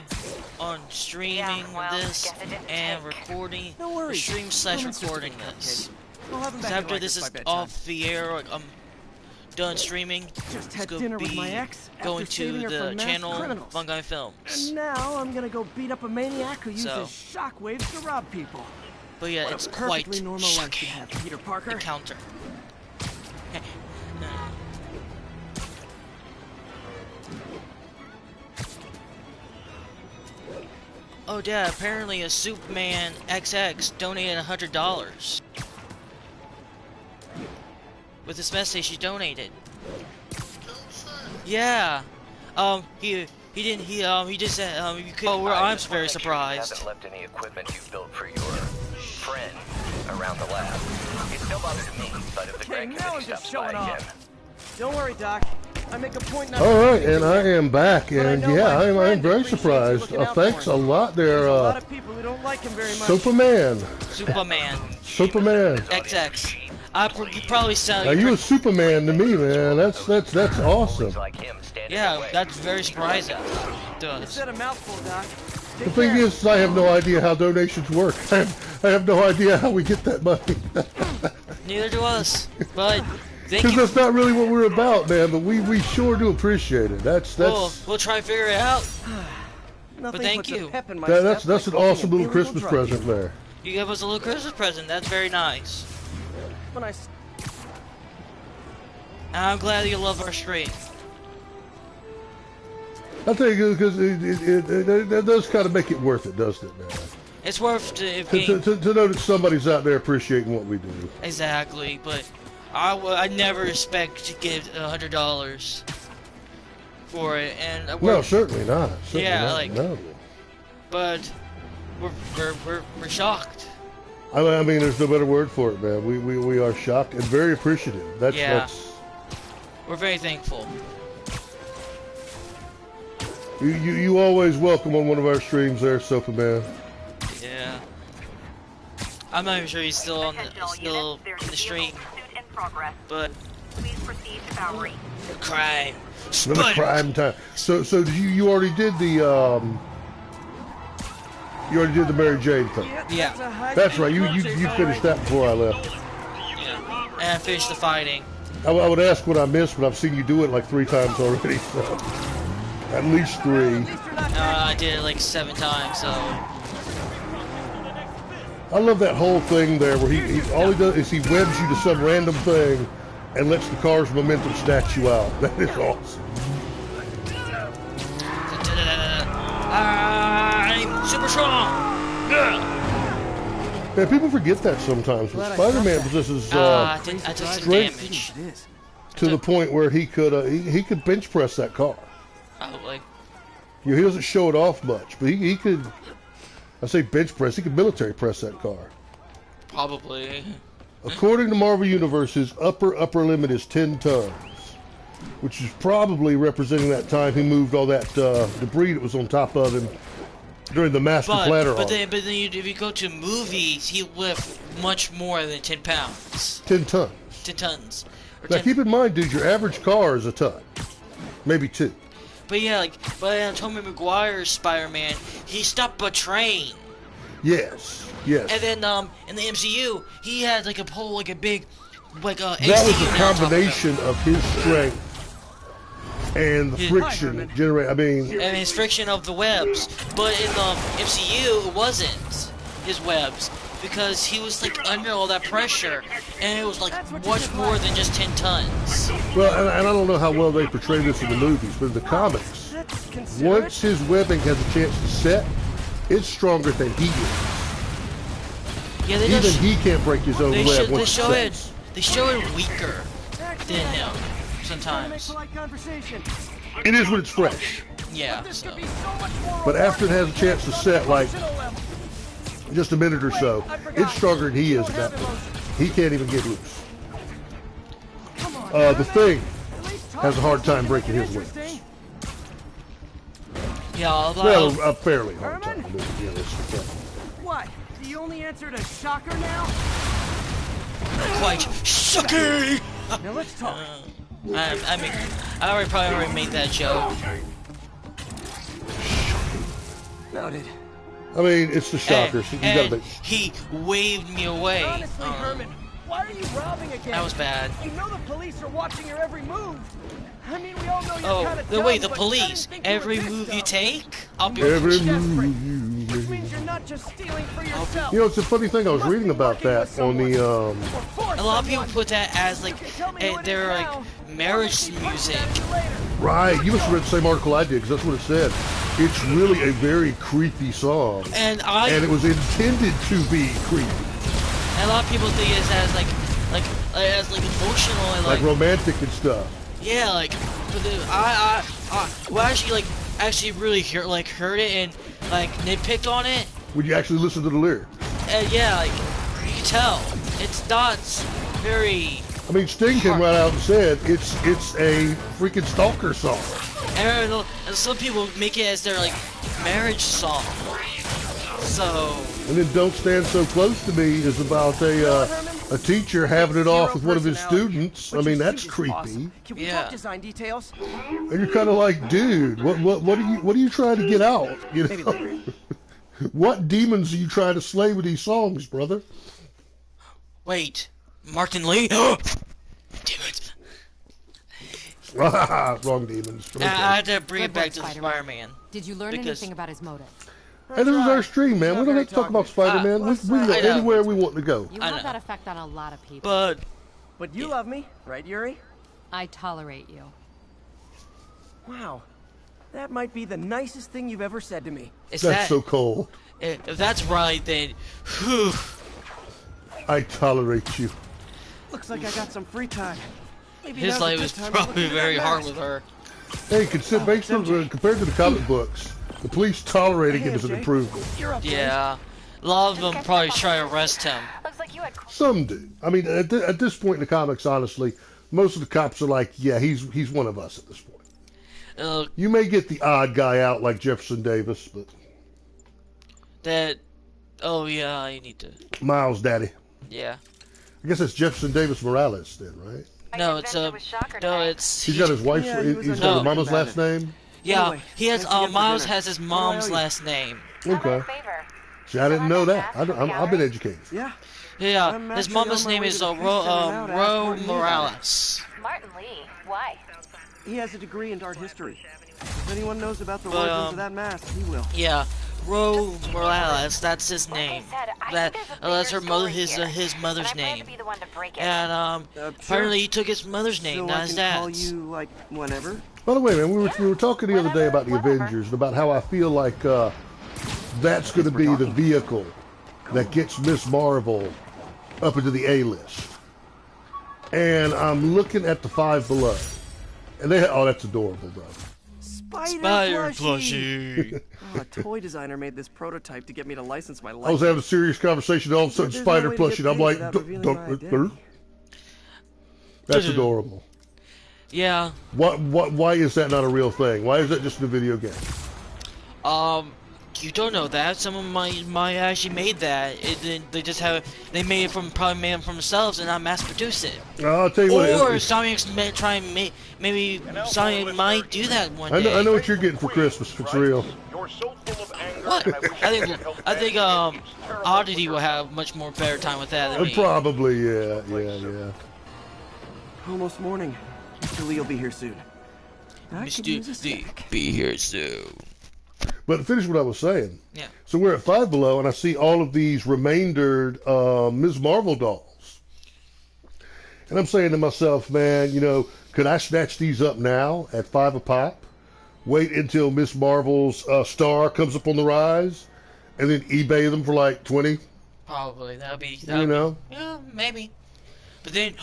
Speaker 1: on streaming this and recording.
Speaker 3: No worries.
Speaker 1: Stream slash recording this. After this is off the air, like, done streaming,
Speaker 3: Just
Speaker 1: it's
Speaker 3: had
Speaker 1: gonna
Speaker 3: dinner
Speaker 1: be
Speaker 3: with my ex
Speaker 1: going
Speaker 3: after saving
Speaker 1: to
Speaker 3: her
Speaker 1: the
Speaker 3: from masked
Speaker 1: channel
Speaker 3: criminals.
Speaker 1: Fungi Films.
Speaker 3: And now I'm gonna go beat up a maniac who uses
Speaker 1: So.
Speaker 3: shockwaves to rob people.
Speaker 1: But yeah,
Speaker 3: What
Speaker 1: it's
Speaker 3: a
Speaker 1: quite
Speaker 3: perfectly normal life you
Speaker 1: shocking.
Speaker 3: have, Peter Parker.
Speaker 1: The counter. Oh yeah, apparently a Superman XX donated $100. With this message she donated. Yeah. He just said you could. Oh, I'm very surprised.
Speaker 15: Haven't left any equipment you built for your friend around the lab. It's no bother to me, but if the Greg
Speaker 3: now I'm
Speaker 15: committee
Speaker 3: just
Speaker 15: stops by
Speaker 3: showing
Speaker 15: again.
Speaker 3: off. Don't worry, Doc. I make a point not
Speaker 2: All
Speaker 3: to...
Speaker 2: right, and I am back, and yeah, I'm very surprised. Thanks a lot there,
Speaker 3: a lot of people who don't like him very much.
Speaker 2: Superman.
Speaker 1: Superman XX. You probably sound.
Speaker 2: Now you a Superman to me, man. That's awesome.
Speaker 1: Yeah, that's very surprising.
Speaker 3: You said a mouthful, Doc.
Speaker 2: The thing is, I have no idea how donations work. I have no idea how we get that money.
Speaker 1: Neither do us. But thank
Speaker 2: because
Speaker 1: you.
Speaker 2: that's not really what we're about, man. But we sure do appreciate it. That's
Speaker 1: we'll try and figure it out. But thank you.
Speaker 2: That's an awesome little Christmas present there.
Speaker 1: You gave us a little Christmas present. That's very nice.
Speaker 3: When I...
Speaker 1: And I'm glad you love our stream.
Speaker 2: I think because it does kind of make it worth it, doesn't it, man?
Speaker 1: It's worth
Speaker 2: to know that somebody's out there appreciating what we do.
Speaker 1: Exactly, but I never expect to give $100 for it, and
Speaker 2: no, certainly not. No.
Speaker 1: But we're shocked.
Speaker 2: I mean, there's no better word for it, man. We are shocked and very appreciative. That's
Speaker 1: we're very thankful.
Speaker 2: You always welcome on one of our streams there, Sofa Man.
Speaker 1: Yeah. I'm not even sure he's still on still in the street. But crime.
Speaker 2: Another crime time. So you already did the Mary Jane thing.
Speaker 1: Yeah.
Speaker 2: That's right. You finished that before I left.
Speaker 1: Yeah. And I finished the fighting.
Speaker 2: I would ask what I missed, but I've seen you do it like 3 times already. So. At least 3.
Speaker 1: I did it like 7 times. So.
Speaker 2: I love that whole thing there where he all he does is he webs you to some random thing and lets the car's momentum snatch you out. That is awesome.
Speaker 1: I'm super strong.
Speaker 2: Yeah, people forget that sometimes. But Spider-Man possesses
Speaker 1: I took some damage
Speaker 2: to the point where he could bench press that car.
Speaker 1: Probably.
Speaker 2: He doesn't show it off much, but he could. I say bench press. He could military press that car.
Speaker 1: Probably.
Speaker 2: According to Marvel Universe, his upper limit is 10 tons, which is probably representing that time he moved all that debris that was on top of him during the Master Planner arc.
Speaker 1: But then if you go to movies, he lift much more than 10 pounds.
Speaker 2: 10 tons.
Speaker 1: 10 tons.
Speaker 2: Now keep in mind, dude, your average car is a ton, maybe 2.
Speaker 1: But yeah, but Tobey Maguire's Spider-Man, he stopped a train.
Speaker 2: Yes. Yes.
Speaker 1: And then in the MCU, he had like a pole, like a big, like a.
Speaker 2: That was a combination of his strength and the friction generate. I mean,
Speaker 1: and his friction of the webs. But in the MCU, it wasn't his webs because he was like under all that pressure, and it was like much more than just 10 tons.
Speaker 2: Well, and I don't know how well they portray this in the movies, but in the comics, once his webbing has a chance to set, it's stronger than he is.
Speaker 1: Yeah,
Speaker 2: even he can't break his own web once it sets.
Speaker 1: They show it weaker than him sometimes.
Speaker 2: It is when it's fresh.
Speaker 1: Yeah. So.
Speaker 2: But after it has a chance to set, like just a minute or so, it's stronger than he is at that point. He can't even get loose. The Thing has a hard time breaking his webs.
Speaker 1: Yeah,
Speaker 2: well, a fairly hard time.
Speaker 3: What? Do you only answer to shocker now?
Speaker 1: Quite shocking!
Speaker 3: Now let's talk.
Speaker 1: I mean, I probably already made that joke.
Speaker 3: Noted.
Speaker 2: I mean, it's the shocker. So you gotta be...
Speaker 1: He waved me away.
Speaker 3: Honestly, Herman, why are you robbing again?
Speaker 1: That was bad.
Speaker 3: You know the police are watching your every move. I mean, we all know you're kind of dumb,
Speaker 1: wait, the police. Every move you take, I'll be
Speaker 2: every move you make.
Speaker 3: Which means you're not just stealing for yourself.
Speaker 2: You know, it's a funny thing. I was reading about that on the.
Speaker 1: A lot of people put that as like their like marriage music.
Speaker 2: Right. You must have read the same article I did, because that's what it said. It's really a very creepy song.
Speaker 1: And
Speaker 2: it was intended to be creepy.
Speaker 1: And a lot of people think it as like emotional and
Speaker 2: like romantic and stuff.
Speaker 1: Yeah, like, but well, actually really heard it and like nitpicked on it.
Speaker 2: Would you actually listen to the lyrics?
Speaker 1: Yeah, like you can tell it's not very.
Speaker 2: I mean, Sting came right out and said it's a freaking stalker song.
Speaker 1: And some people make it as their like marriage song. So.
Speaker 2: And then "Don't Stand So Close to Me" is about a teacher having it off with one of his students. I mean, that's creepy.
Speaker 3: Can we talk design details?
Speaker 2: And you're kind of like, dude, what are you trying to get out? You know, what demons are you trying to slay with these songs, brother?
Speaker 1: Wait, Martin Lee? Damn it!
Speaker 2: Wrong demons.
Speaker 1: Okay. I had to bring it back to Spider-Man.
Speaker 5: Did you learn anything about his motive?
Speaker 2: Hey, this is our stream, man. We don't have to talk about Spider-Man. We can go anywhere we want to go.
Speaker 5: You have that effect on a lot of people.
Speaker 3: But you love me, right, Yuri?
Speaker 5: I tolerate you.
Speaker 3: Wow. That might be the nicest thing you've ever said to me.
Speaker 2: That's so cold.
Speaker 1: If that's right, then whew.
Speaker 2: I tolerate you.
Speaker 3: Looks like I got some free time. Maybe
Speaker 1: his life was probably very hard with her.
Speaker 2: Hey, compared to the comic books, the police tolerating him is an improvement.
Speaker 1: Yeah. A lot of them probably try to arrest him.
Speaker 2: Some do. I mean, at this point in the comics, honestly, most of the cops are like, yeah, he's one of us at this point. You may get the odd guy out like Jefferson Davis, but...
Speaker 1: Oh yeah, I need to.
Speaker 2: Miles' daddy.
Speaker 1: Yeah.
Speaker 2: I guess that's Jefferson Davis Morales then, right?
Speaker 1: No, it's no, it's
Speaker 2: He's got his wife's.
Speaker 3: Yeah, he was
Speaker 2: He's
Speaker 3: a
Speaker 2: got his
Speaker 1: no.
Speaker 2: mama's last name.
Speaker 1: Yeah,
Speaker 3: Anyway,
Speaker 1: he has.
Speaker 3: thanks again for
Speaker 1: Miles
Speaker 3: dinner.
Speaker 1: has his
Speaker 3: What do I owe
Speaker 1: mom's
Speaker 3: you?
Speaker 1: last name.
Speaker 2: Okay. See, I didn't know that. I've been educated.
Speaker 3: Yeah.
Speaker 1: Yeah,
Speaker 3: I'm
Speaker 1: his
Speaker 3: actually
Speaker 1: mama's
Speaker 3: on my
Speaker 1: name
Speaker 3: way
Speaker 1: is
Speaker 3: to the Peace Center now to ask
Speaker 1: Ro
Speaker 3: Martin Lee about it.
Speaker 1: Morales.
Speaker 16: Martin Lee. Why?
Speaker 3: He has a degree in art history. If anyone knows about the
Speaker 1: But,
Speaker 3: origins of that mask, he will.
Speaker 1: Yeah, Ro Morales. That's his name. That's her mother. His mother's name. And
Speaker 3: Sure.
Speaker 1: apparently he took his mother's name,
Speaker 3: So
Speaker 1: not
Speaker 3: I
Speaker 1: his
Speaker 3: can call
Speaker 1: dad's.
Speaker 3: you, like, whenever?
Speaker 2: By the way, man, we were talking the other day about the Avengers and about how I feel like that's going to be the vehicle that gets Miss Marvel up into the A-list. And I'm looking at the Five Below, and they oh, that's adorable, bro.
Speaker 3: Spider plushie. Oh, a toy designer made this prototype to get me to license my license.
Speaker 2: I was having a serious conversation, and all of a sudden,
Speaker 3: There's
Speaker 2: Spider
Speaker 3: no way to
Speaker 2: plushie,
Speaker 3: get
Speaker 2: and I'm
Speaker 3: paid
Speaker 2: like,
Speaker 3: without revealing my identity.
Speaker 2: that's adorable.
Speaker 1: Yeah.
Speaker 2: Why is that not a real thing? Why is that just in a video game?
Speaker 1: You don't know that. Someone might actually made that. They just they made it probably made it from themselves and not mass produce it.
Speaker 2: I'll tell you what.
Speaker 1: Or Sonic maybe Sonic might do that one day.
Speaker 2: I know what you're getting for Christmas. If it's real.
Speaker 1: What? I think Oddity will have much more better time with that than me.
Speaker 2: Probably, yeah.
Speaker 3: Almost morning. Mr. Lee will be here soon.
Speaker 1: Mr. Lee, be here soon.
Speaker 2: But to finish what I was saying.
Speaker 1: Yeah.
Speaker 2: So we're at Five Below, and I see all of these remaindered Ms. Marvel dolls. And I'm saying to myself, man, you know, could I snatch these up now at $5 a pop? Wait until Miss Marvel's star comes up on the rise, and then eBay them for like 20?
Speaker 1: Probably. That'd be. Yeah, maybe. But then,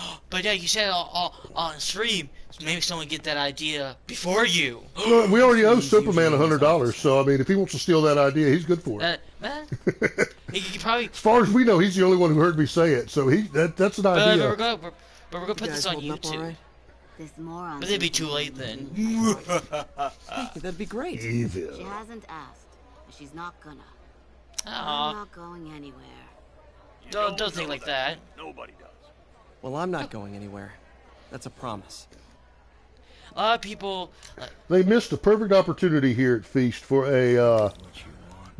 Speaker 1: yeah, you said on stream, maybe someone get that idea before you.
Speaker 2: Well, we already owe Superman $100, so I mean, if he wants to steal that idea, he's good for it.
Speaker 1: He probably.
Speaker 2: As far as we know, he's the only one who heard me say it, so that's an idea.
Speaker 1: But we're gonna put this on YouTube. But it'd be too late then.
Speaker 3: That'd be great.
Speaker 2: Evil.
Speaker 17: She hasn't asked. She's not gonna.
Speaker 1: Aw.
Speaker 17: I'm not going anywhere.
Speaker 1: Don't think like that.
Speaker 4: Nobody does.
Speaker 3: Well, I'm not going anywhere. That's a promise.
Speaker 1: A lot of people.
Speaker 2: They missed a perfect opportunity here at Feast for a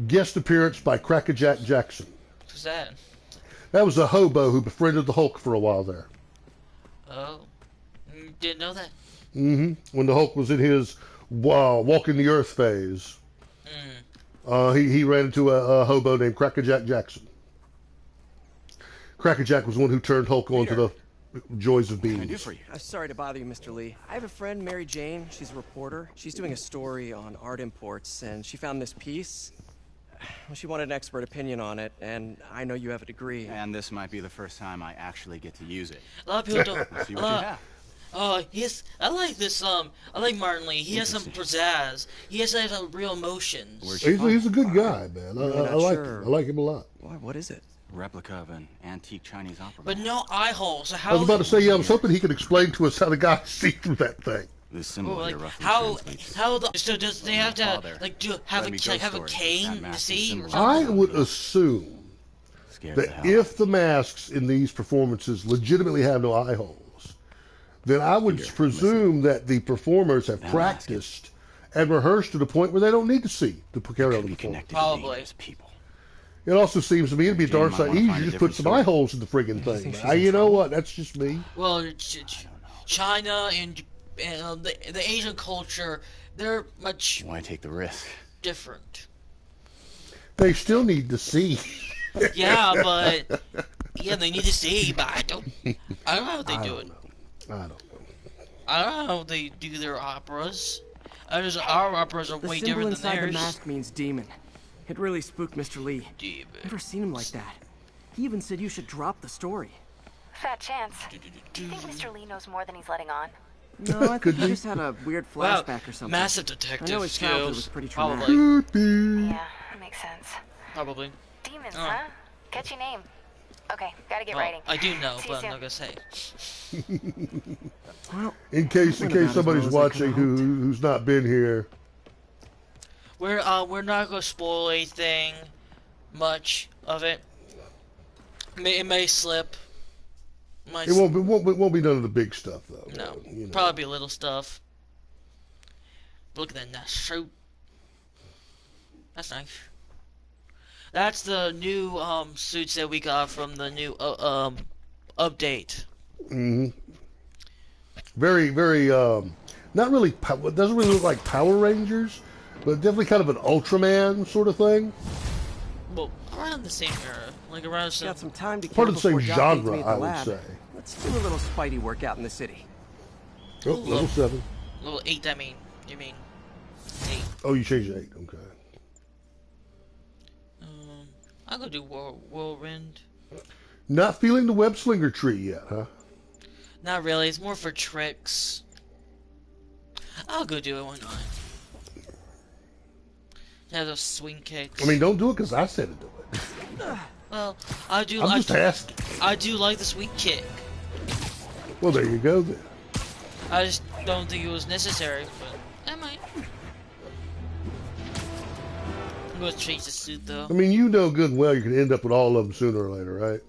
Speaker 2: guest appearance by Crackerjack Jackson.
Speaker 1: Who's that?
Speaker 2: That was a hobo who befriended the Hulk for a while there.
Speaker 1: Oh. Didn't know that.
Speaker 2: When the Hulk was in his walking the earth phase, he ran into a hobo named Crackerjack Jackson. Crackerjack was the one who turned Hulk on to the joys of being.
Speaker 3: I'm sorry to bother you, Mr. Lee. I have a friend, Mary Jane. She's a reporter. She's doing a story on art imports, and she found this piece. Well, she wanted an expert opinion on it, and I know you have a degree.
Speaker 18: And this might be the first time I actually get to use it.
Speaker 1: A lot of people don't.
Speaker 18: Let's see what you have.
Speaker 1: I like this. I like Martin Lee. He has some pizzazz. He has some real emotions.
Speaker 2: He's a good guy, man. I like him a lot.
Speaker 3: Why? What is it?
Speaker 18: Replica of an antique Chinese opera.
Speaker 1: But no eye holes. So how?
Speaker 2: I was about to say, I was hoping he could explain to us how the guy see through that thing.
Speaker 18: This symbol
Speaker 1: like
Speaker 18: here roughly
Speaker 1: how
Speaker 18: translates.
Speaker 1: so does they have to like have a cane to see?
Speaker 2: I would assume that if the masks in these performances legitimately have no eye holes, then I would presume that the performers have practiced and rehearsed to the point where they don't need to see to carry on the performance.
Speaker 1: Probably.
Speaker 2: It also seems to me it'd be a darn sight easier to just put some eye holes in the friggin' thing. You know what? That's just me.
Speaker 1: Well, China and the Asian culture, they're much.
Speaker 18: Why take the risk?
Speaker 1: Different.
Speaker 2: They still need to see.
Speaker 1: Yeah, but they need to see. But I don't know how they do it.
Speaker 2: I don't know.
Speaker 3: I
Speaker 1: don't know how they do their operas. Our operas are way different than theirs.
Speaker 3: The symbol inside the mask means demon. It really spooked Mr. Lee.
Speaker 1: Demon.
Speaker 3: Never seen him like that. He even said you should drop the story.
Speaker 16: Fat chance. Do you think Mr. Lee knows more than he's letting on?
Speaker 3: No, I think he just had a weird flashback or something.
Speaker 1: Massive detective
Speaker 3: I know his childhood was pretty traumatic.
Speaker 1: Probably.
Speaker 16: Yeah, that makes sense.
Speaker 1: Probably.
Speaker 16: Demons, huh? Catchy name. Okay, gotta get writing.
Speaker 1: I do know,
Speaker 16: See
Speaker 1: but
Speaker 16: you
Speaker 1: I'm not
Speaker 16: soon.
Speaker 1: gonna say.
Speaker 3: Well,
Speaker 2: in case somebody's watching who's not been here.
Speaker 1: We're not gonna spoil anything, much of it. It may slip.
Speaker 2: It won't be none of the big stuff though.
Speaker 1: No,
Speaker 2: you know.
Speaker 1: probably be little stuff. Look at that nice suit. That's nice. That's the new suits that we got from the new update.
Speaker 2: Mm-hmm. Very, very. Not really. It doesn't really look like Power Rangers, but definitely kind of an Ultraman sort of thing.
Speaker 1: Well, around the same era, like around some.
Speaker 3: Got some time to
Speaker 2: part of the same
Speaker 3: Doc needs me
Speaker 2: genre,
Speaker 3: at the
Speaker 2: I would
Speaker 3: lab.
Speaker 2: say.
Speaker 3: Let's do a little Spidey workout in the city.
Speaker 2: Oh, level 7.
Speaker 1: Level 8. I mean, you mean 8?
Speaker 2: Oh, you changed to 8. Okay.
Speaker 1: I'll go do whirlwind.
Speaker 2: Not feeling the web slinger tree yet, huh?
Speaker 1: Not really. It's more for tricks. I'll go do it. Why not? Have those swing kicks.
Speaker 2: I mean, don't do it because I said to do it.
Speaker 1: Well, I do.
Speaker 2: I'm just asking.
Speaker 1: I do like the swing kick.
Speaker 2: Well, there you go then.
Speaker 1: I just don't think it was necessary, but I might. I'm gonna change the suit though.
Speaker 2: I mean, you know good and well you can end up with all of them sooner or later, right?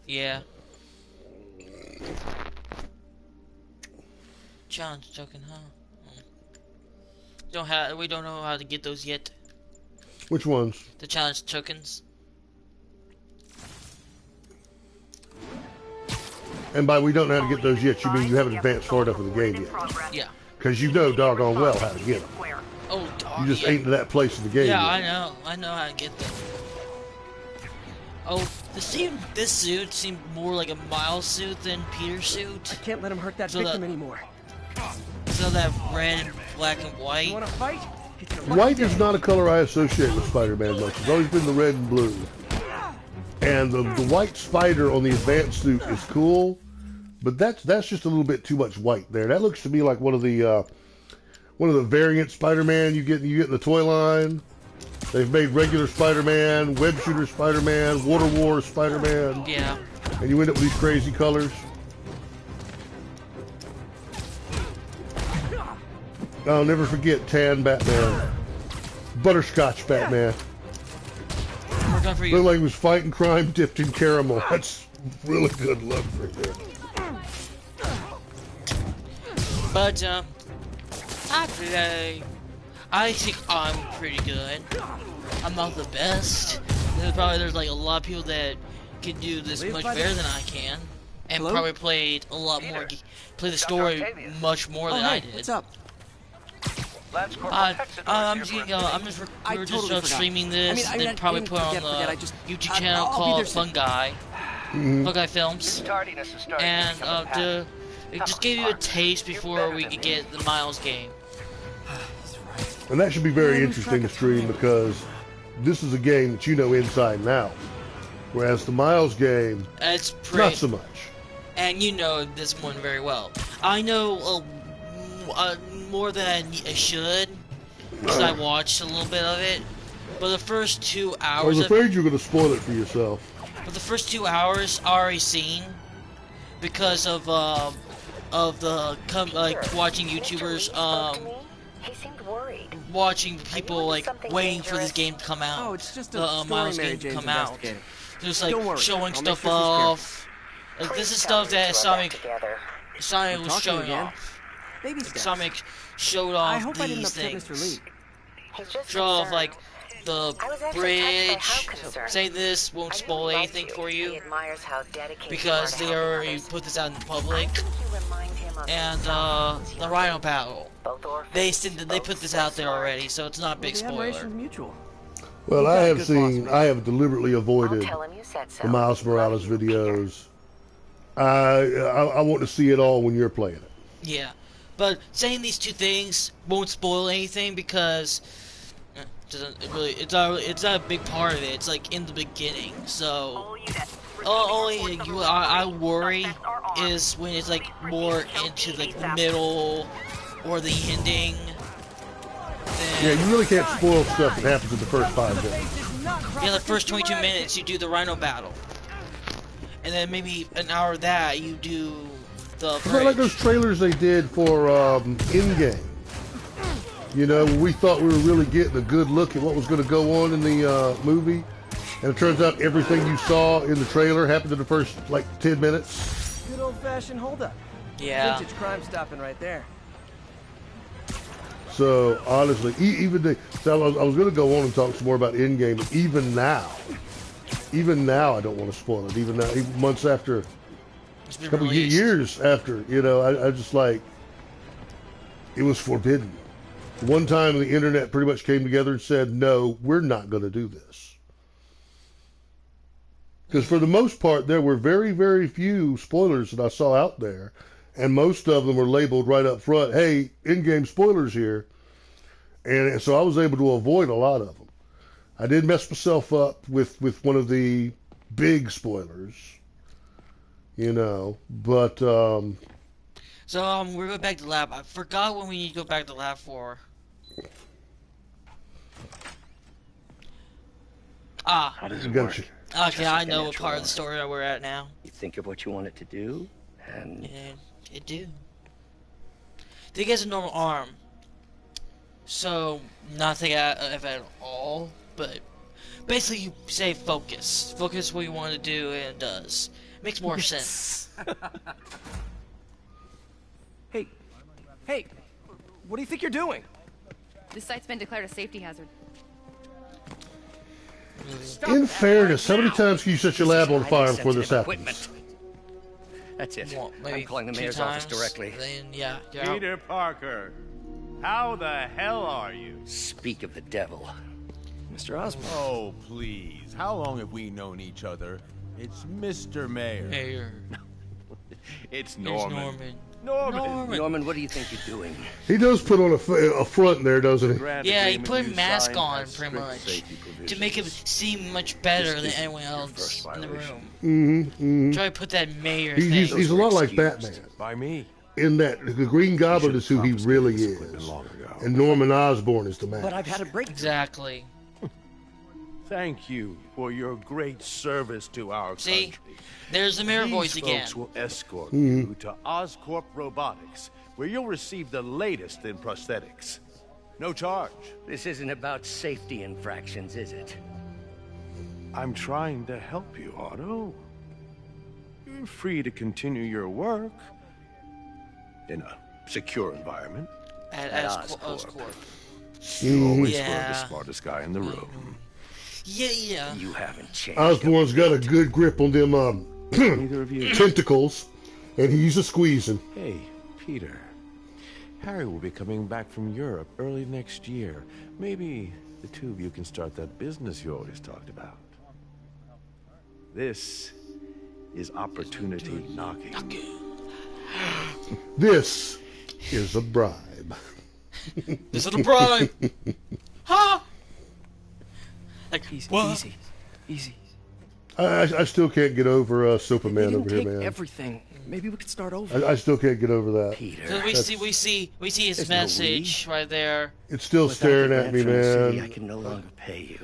Speaker 1: Yeah. Challenge token, huh? We don't know how to get those yet.
Speaker 2: Which ones?
Speaker 1: The challenge tokens.
Speaker 2: And by we don't know how to get those yet, you mean you haven't advanced far enough in the game yet?
Speaker 1: Yeah.
Speaker 2: Because you know doggone well how to get them.
Speaker 1: Oh, dog.
Speaker 2: You just ain't to that place in the game
Speaker 1: Yeah,
Speaker 2: yet.
Speaker 1: I know. I know how to get them. Oh, this suit seemed more like a Miles suit than Peter's suit.
Speaker 3: I can't let him hurt that victim anymore.
Speaker 1: So that red and black and white.
Speaker 3: You wanna fight?
Speaker 2: White is not a color I associate with Spider-Man much. It's always been the red and blue. And the white spider on the advanced suit is cool, but that's just a little bit too much white there. That looks to me like one of the variant Spider-Man you get in the toy line. They've made regular Spider-Man, web shooter Spider-Man, Water War Spider-Man.
Speaker 1: Yeah.
Speaker 2: And you end up with these crazy colors. I'll never forget tan Batman, butterscotch Batman.
Speaker 1: Working for you.
Speaker 2: Looked like he was fighting crime dipped in caramel. That's really good luck right there.
Speaker 1: But actually, I think I'm pretty good. I'm not the best. There's like a lot of people that can do this much better than I can, and probably played a lot more, play the story much more than I did.
Speaker 3: What's up?
Speaker 1: I'm just streaming this, and then probably put on the YouTube channel called Fungi, Fungi Films, and it just gave you a taste before we could get the Miles game.
Speaker 2: And that should be very interesting to stream because this is a game that you know inside and out, whereas the Miles game,
Speaker 1: it's
Speaker 2: not so much.
Speaker 1: And you know this one very well. I know more than I should, because I watched a little bit of it. But the first 2 hours.
Speaker 2: I was afraid you were going to spoil it for yourself.
Speaker 1: But the first 2 hours already seen because of the watching YouTubers
Speaker 16: He seemed worried.
Speaker 1: watching people like waiting for this game to come out.
Speaker 3: Oh, it's just a
Speaker 1: the Miles game to come out. Just like showing stuff off. Like this is stuff that Sonic was showing off. Sonic showed off these things. Show off like the bridge. Say this won't spoil anything for you because they already put this out in the public. And the Rhino battle. They put this out there already, so it's not a big spoiler.
Speaker 2: Well, I have deliberately avoided the Miles Morales videos. I want to see it all when you're playing it.
Speaker 1: Yeah, but saying these two things won't spoil anything because it's not a big part of it. It's like in the beginning, so only I worry is when it's like more into like the middle or the ending.
Speaker 2: Yeah, you really can't spoil stuff that happens in the first 5 minutes.
Speaker 1: Yeah, the first 22 minutes you do the Rhino battle. And then maybe an hour of that you do the bridge.
Speaker 2: It's not like those trailers they did for Endgame. You know, we thought we were really getting a good look at what was going to go on in the movie. And it turns out everything you saw in the trailer happened in the first, like, 10 minutes.
Speaker 3: Good old-fashioned holdup.
Speaker 1: Yeah.
Speaker 3: Vintage crime stopping right there.
Speaker 2: So, honestly, so I was going to go on and talk some more about Endgame, but even now, I don't want to spoil it. Even now, even months after, a couple of years after, you know, I just like, it was forbidden. One time the internet pretty much came together and said, no, we're not going to do this. Because for the most part, there were very, very few spoilers that I saw out there. And most of them were labeled right up front, hey, in-game spoilers here. And so I was able to avoid a lot of them. I did mess myself up with one of the big spoilers, you know, but...
Speaker 1: So, we're going back to the lab. I forgot when we need to go back to the lab for.
Speaker 4: How does it work?
Speaker 1: Okay, I know what part of the story that we're at now.
Speaker 4: You think of what you want it to do, and...
Speaker 1: Yeah, it do. I think it has a normal arm. So, nothing of at all, but basically you say focus. Focus what you want to do, and it does. Makes more sense.
Speaker 3: Hey, what do you think you're doing?
Speaker 5: This site's been declared a safety hazard.
Speaker 2: In fairness, how many times can you set your lab on fire before this happens?
Speaker 4: That's it.
Speaker 1: Well,
Speaker 4: I'm calling the mayor's office directly.
Speaker 1: Then, yeah,
Speaker 19: Peter Parker, how the hell are you?
Speaker 4: Speak of the devil.
Speaker 3: Mr. Osborn.
Speaker 19: Oh, please. How long have we known each other? It's Mr. Mayor.
Speaker 1: Mayor.
Speaker 19: It's Norman.
Speaker 4: Norman, what do you think you're doing?
Speaker 2: He does put on a front there, doesn't he?
Speaker 1: Yeah, he put a mask on, pretty much, to make him seem much better than anyone else in the room.
Speaker 2: Mm-hmm.
Speaker 1: Try to put that mayor thing.
Speaker 2: He's a lot like Batman.
Speaker 19: By me.
Speaker 2: In that the Green Goblin is who he really is, and Norman Osborn is the man.
Speaker 4: But I've had a break.
Speaker 1: Exactly.
Speaker 19: Thank you for your great service to our country.
Speaker 1: There's the mayor voice again.
Speaker 19: These folks will escort you to Oscorp Robotics, where you'll receive the latest in prosthetics. No charge.
Speaker 4: This isn't about safety infractions, is it?
Speaker 19: I'm trying to help you, Otto. You're free to continue your work in a secure environment.
Speaker 1: At Oscorp.
Speaker 19: You always were the smartest guy in the room.
Speaker 1: Yeah.
Speaker 4: You haven't changed.
Speaker 2: Osborn's got a good grip on them tentacles, and he's a squeezing.
Speaker 19: Hey, Peter. Harry will be coming back from Europe early next year. Maybe the two of you can start that business you always talked about. This is opportunity knocking.
Speaker 2: This is a bribe.
Speaker 1: This is a bribe. Huh? Like,
Speaker 3: Easy.
Speaker 2: I still can't get over Superman over here, man.
Speaker 3: Everything. Maybe we could start over.
Speaker 2: I still can't get over that.
Speaker 1: Peter. We see his message right there.
Speaker 2: It's still staring at me, man.
Speaker 4: I can no longer pay you.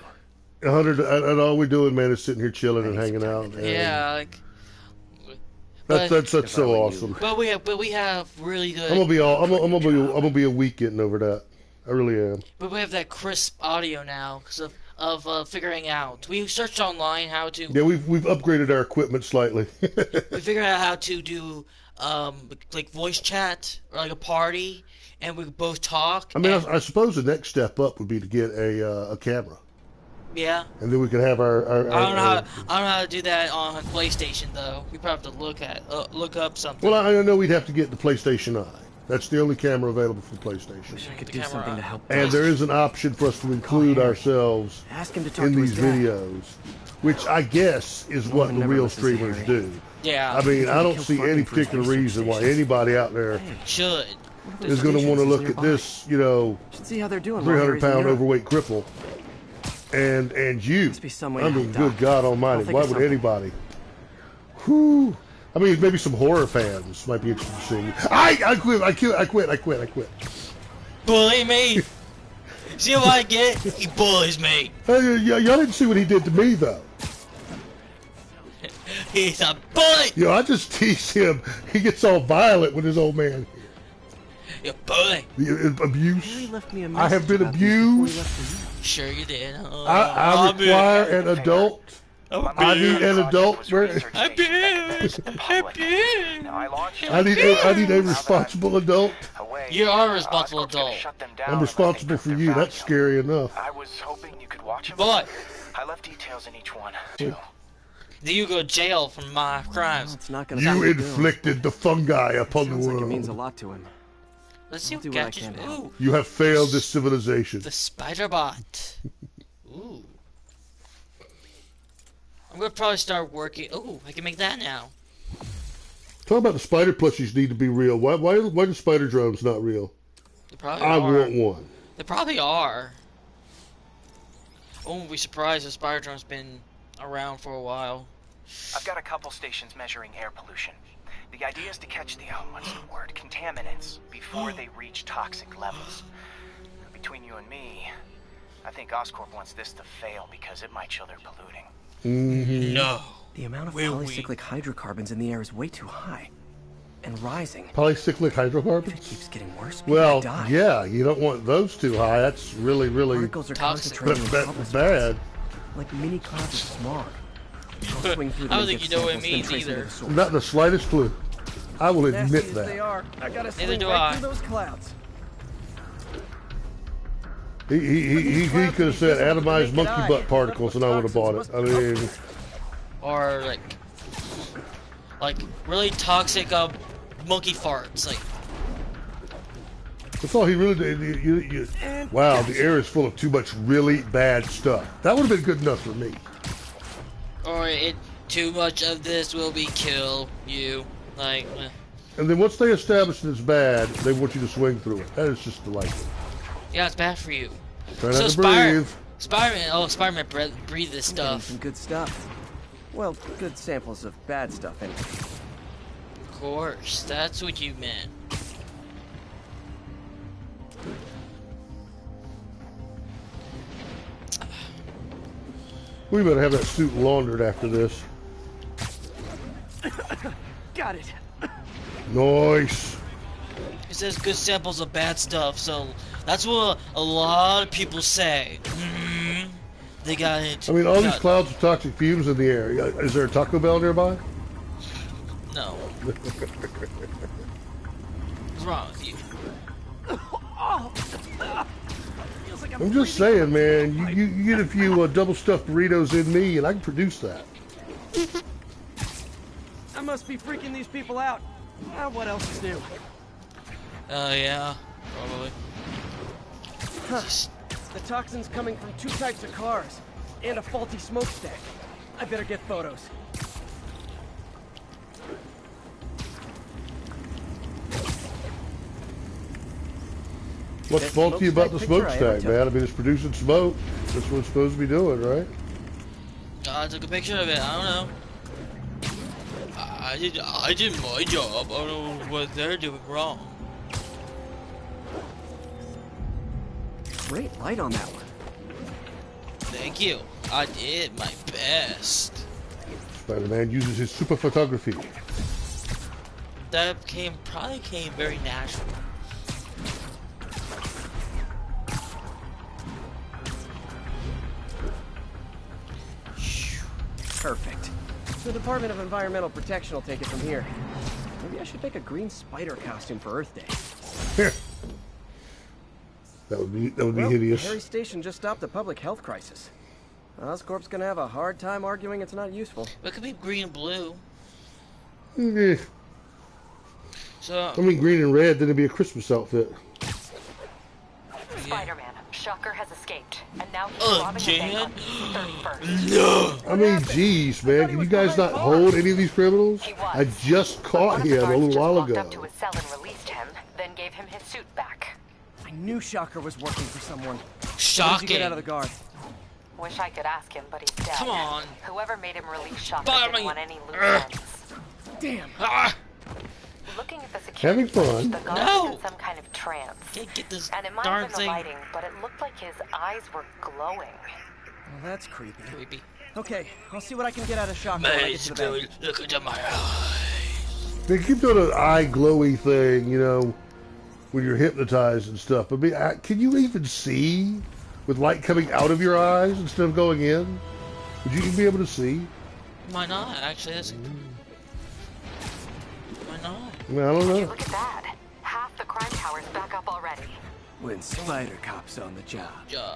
Speaker 2: 100, and all we're doing, man, is sitting here chilling and hanging out.
Speaker 1: Yeah, like.
Speaker 2: That's so awesome.
Speaker 1: But we have really good.
Speaker 2: I'm gonna be a week getting over that. I really am.
Speaker 1: But we have that crisp audio now because of figuring out. We searched online how to.
Speaker 2: Yeah, we've upgraded our equipment slightly.
Speaker 1: We figured out how to do like voice chat or like a party, and we could both talk.
Speaker 2: I mean, I suppose the next step up would be to get a camera.
Speaker 1: Yeah.
Speaker 2: And then we could have our
Speaker 1: I don't know how to do that on PlayStation though. We probably have to look up something.
Speaker 2: Well, I know we'd have to get the PlayStation Eye. That's the only camera available for the PlayStation.
Speaker 3: Wish I could do something to help.
Speaker 2: And there is an option for us to include ourselves in these videos, which I guess is what the real streamers do.
Speaker 1: Yeah.
Speaker 2: I mean, I don't see any particular reason why anybody out there
Speaker 1: should
Speaker 2: is going to want to look at this, you know, 300-pound overweight cripple, and you. I mean, good God Almighty, why would anybody? Whew. I mean, maybe some horror fans might be interested in seeing. I quit.
Speaker 1: Bully me. See what I get? He bullies me.
Speaker 2: Y'all didn't see what he did to me, though.
Speaker 1: He's a bully.
Speaker 2: I just tease him. He gets all violent with his old man.
Speaker 1: You bully.
Speaker 2: The abuse.
Speaker 3: Harry left me a
Speaker 2: I have
Speaker 3: message
Speaker 2: been
Speaker 3: about these before he
Speaker 2: abused.
Speaker 3: left for you.
Speaker 1: Sure you did.
Speaker 2: I require an adult. I need an adult.
Speaker 1: Abuse.
Speaker 2: I need a responsible adult.
Speaker 1: You are a responsible adult.
Speaker 2: I'm responsible for you. That's scary enough.
Speaker 15: I was hoping you could watch them.
Speaker 1: But
Speaker 15: I left details in each one, too.
Speaker 1: you go to jail for my crimes.
Speaker 3: It's not gonna
Speaker 2: You
Speaker 3: stop
Speaker 2: inflicted the fungi upon the
Speaker 3: Sounds like
Speaker 2: world.
Speaker 3: it means a lot to him.
Speaker 1: Let's see
Speaker 3: I'll
Speaker 1: what
Speaker 3: do what I
Speaker 1: catches.
Speaker 3: can to help.
Speaker 1: Ooh,
Speaker 2: You have failed this civilization.
Speaker 1: the spider bot. Ooh. I'm gonna probably start working. Ooh, I can make that now.
Speaker 2: Talk about the spider plushies need to be real. Why the spider drones not real?
Speaker 1: They probably
Speaker 2: I
Speaker 1: are.
Speaker 2: want one.
Speaker 1: They probably are. I won't be surprised if spider drone's been around for a while.
Speaker 15: I've got a couple stations measuring air pollution. The idea is to catch the, what's the word, contaminants before they reach toxic levels. Between you and me, I think Oscorp wants this to fail because it might show they're polluting.
Speaker 2: Mm-hmm.
Speaker 1: No.
Speaker 3: The amount of
Speaker 1: Will we?
Speaker 3: polycyclic hydrocarbons in the air is way too high. And rising.
Speaker 2: Polycyclic hydrocarbons?
Speaker 3: If it keeps getting worse, people
Speaker 2: Well,
Speaker 3: die.
Speaker 2: yeah, you don't want those too high. That's really
Speaker 3: Particles are concentrating in trouble spots,
Speaker 2: bad.
Speaker 3: like mini clouds of smog. I'll swing through them
Speaker 1: I don't
Speaker 3: and
Speaker 1: think
Speaker 3: get
Speaker 1: you know what it
Speaker 3: samples, then
Speaker 1: means
Speaker 3: trace them to
Speaker 1: either.
Speaker 3: the source.
Speaker 2: Not the slightest clue. I will
Speaker 3: Nasty
Speaker 2: admit
Speaker 3: as
Speaker 2: that.
Speaker 3: they are, I gotta
Speaker 1: Neither
Speaker 3: swing
Speaker 1: do
Speaker 3: right
Speaker 1: I.
Speaker 3: through those clouds.
Speaker 2: He could have said atomized monkey butt particles and I would have bought it. I mean,
Speaker 1: Or like really toxic monkey farts. Like
Speaker 2: that's all he really did. Wow, the air is full of too much really bad stuff. That would have been good enough for me.
Speaker 1: or too much of this will be kill you. Like
Speaker 2: And then once they establish that it's bad, they want you to swing through it. That is just delightful.
Speaker 1: yeah, it's bad for you.
Speaker 2: Try not to breathe.
Speaker 1: Spider-Man. Spider-Man breathe this
Speaker 3: I'm getting
Speaker 1: stuff.
Speaker 3: some good stuff. Well, good samples of bad stuff anyway.
Speaker 1: Of course, that's what you meant.
Speaker 2: We better have that suit laundered after this.
Speaker 3: Got it.
Speaker 2: Nice.
Speaker 1: It says good samples of bad stuff, so that's what a lot of people say. They got it.
Speaker 2: I mean, all these clouds of toxic fumes in the air. Is there a Taco Bell nearby?
Speaker 1: No. What's wrong with you?
Speaker 2: I'm just saying, man. You get a few double stuffed burritos in me, and I can produce that.
Speaker 3: I must be freaking these people out. What else is new?
Speaker 1: Yeah, probably.
Speaker 3: Huh. The toxin's coming from two types of cars, and a faulty smokestack. I better get photos.
Speaker 2: What's faulty about the smokestack, man? I mean, it's producing smoke. That's what it's supposed to be doing, right?
Speaker 1: I took a picture of it. I don't know. I did my job. I don't know what they're doing wrong.
Speaker 3: Great light on that one.
Speaker 1: Thank you. I did my best.
Speaker 2: Spider-Man uses his super photography.
Speaker 1: That probably came very natural.
Speaker 3: Perfect. The Department of Environmental Protection will take it from here. Maybe I should make a green spider costume for Earth Day.
Speaker 2: Here. That would be hideous.
Speaker 3: Harry Station just stopped a public health crisis. Oscorp's gonna have a hard time arguing it's not useful.
Speaker 1: It could be green and blue.
Speaker 2: Yeah.
Speaker 1: So
Speaker 2: I mean, green and red, then it'd be a Christmas outfit.
Speaker 16: Spider-Man, Shocker has escaped, and now he's robbing the bank on 31st.
Speaker 1: No!
Speaker 2: I mean, geez, man, can you guys not hold any of these criminals? I just caught him a little while
Speaker 16: Walked
Speaker 2: ago.
Speaker 16: up to his cell and released him, then gave him his suit back.
Speaker 3: I knew Shocker was working for someone.
Speaker 1: Shocking.
Speaker 3: How did you get out of the guard?
Speaker 16: Wish I could ask him, but he's dead.
Speaker 1: Come on.
Speaker 16: Whoever made him release Shocker
Speaker 1: Spider-Man.
Speaker 16: didn't want any loose ends.
Speaker 3: Damn.
Speaker 16: Looking at the security
Speaker 2: Having fun.
Speaker 16: the guard
Speaker 1: No.
Speaker 16: was in some kind of trance.
Speaker 1: Can't get this
Speaker 16: And it might
Speaker 1: darn
Speaker 16: have been the
Speaker 1: thing.
Speaker 16: lighting, but it looked like his eyes were glowing.
Speaker 3: Well, that's creepy.
Speaker 1: Creepy.
Speaker 3: Okay, I'll see what I can get out of Shocker when I get
Speaker 1: Maze
Speaker 3: to the bank.
Speaker 1: glowing. Look into my eyes.
Speaker 2: They keep doing an eye glowy thing, you know. when you're hypnotized and stuff. But can you even see with light coming out of your eyes instead of going in? Would you even be able to see?
Speaker 1: Why not? Actually, that's. Why not?
Speaker 2: I mean, I don't know.
Speaker 16: Look at that. Half the crime tower's back up already.
Speaker 13: When Spider Cop's on the job,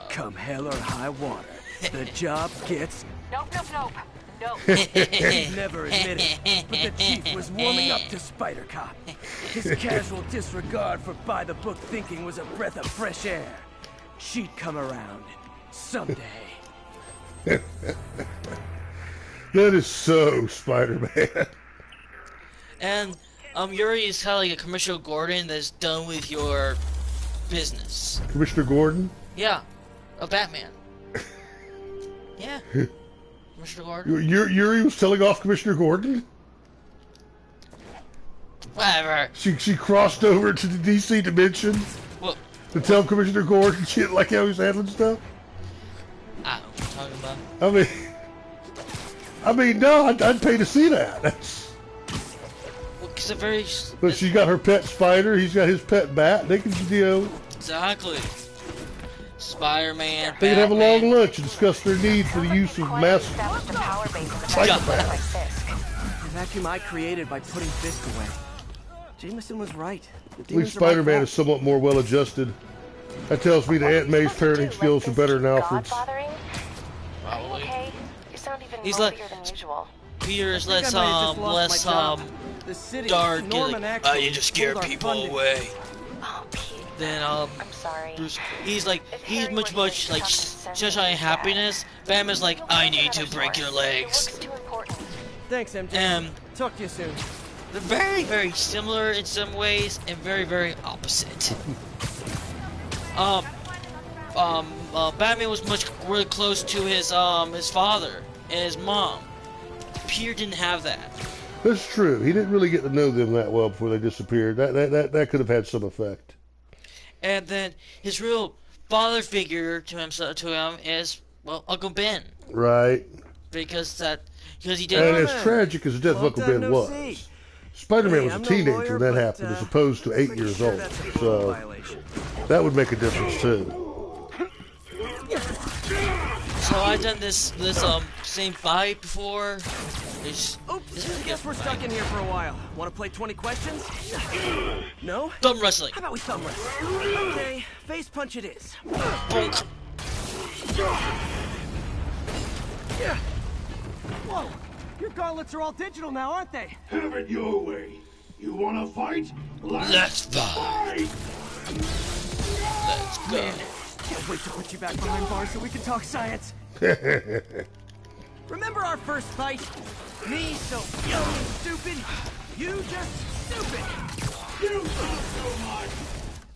Speaker 13: come hell or high water, the job gets...
Speaker 16: Nope.
Speaker 13: He'd never admit it, but the chief was warming up to Spider Cop. His casual disregard for by-the-book thinking was a breath of fresh air. She'd come around someday.
Speaker 2: That is so Spider-Man.
Speaker 1: And Yuri is kind of like a Commissioner Gordon that's done with your business.
Speaker 2: Commissioner Gordon?
Speaker 1: Yeah, a Batman. Yeah, Commissioner Gordon.
Speaker 2: Yuri was telling off Commissioner Gordon?
Speaker 1: Whatever.
Speaker 2: She crossed over to the DC dimension to tell Commissioner Gordon shit like how he's handling stuff?
Speaker 1: I don't know what you're talking about.
Speaker 2: I mean, no, I'd pay to see that. That's...
Speaker 1: It's a very...
Speaker 2: But she got her pet spider, he's got his pet bat. They can,
Speaker 1: Exactly. Spider-Man,
Speaker 2: they can have a long lunch and discuss their need for the use of mass psychopaths.
Speaker 13: The vacuum I created by putting Fisk away. Jameson was right.
Speaker 2: At least Spider-Man is somewhat more well-adjusted. That tells me that Aunt May's parenting skills are better than Alfred's.
Speaker 1: Probably.
Speaker 16: Okay, you sound even
Speaker 1: He's
Speaker 16: moppier than usual.
Speaker 1: Peter is less dark and like, you just scare people away. Then
Speaker 16: I'm sorry.
Speaker 1: Bruce, he's much like sunshine happiness. Batman's like, I need to break your legs.
Speaker 13: Thanks, MJ. Talk to you soon.
Speaker 1: They're very, very similar in some ways and very, very opposite. Batman was really close to his father and his mom. Peter didn't have that.
Speaker 2: That's true. He didn't really get to know them that well before they disappeared. That could have had some effect.
Speaker 1: And then his real father figure to him is Uncle Ben.
Speaker 2: Right.
Speaker 1: Because he did.
Speaker 2: And as tragic as the death of Uncle Ben was, Spider-Man was a teenager when that happened, as opposed to 8 years old. So that would make a difference too.
Speaker 1: So I've done this same fight before.
Speaker 13: Oops, guess we're stuck in here for a while. Want to play 20 questions? No?
Speaker 1: Thumb wrestling.
Speaker 13: How about we thumb wrestle? Okay, face punch it is.
Speaker 1: Bonk.
Speaker 13: Whoa, your gauntlets are all digital now, aren't they?
Speaker 7: Have it your way. You want to fight?
Speaker 1: Let's fight. Let's go.
Speaker 13: Man, can't wait to put you back behind bars so we can talk science. Remember our first fight? Me so young and stupid, you just stupid. You talk so much.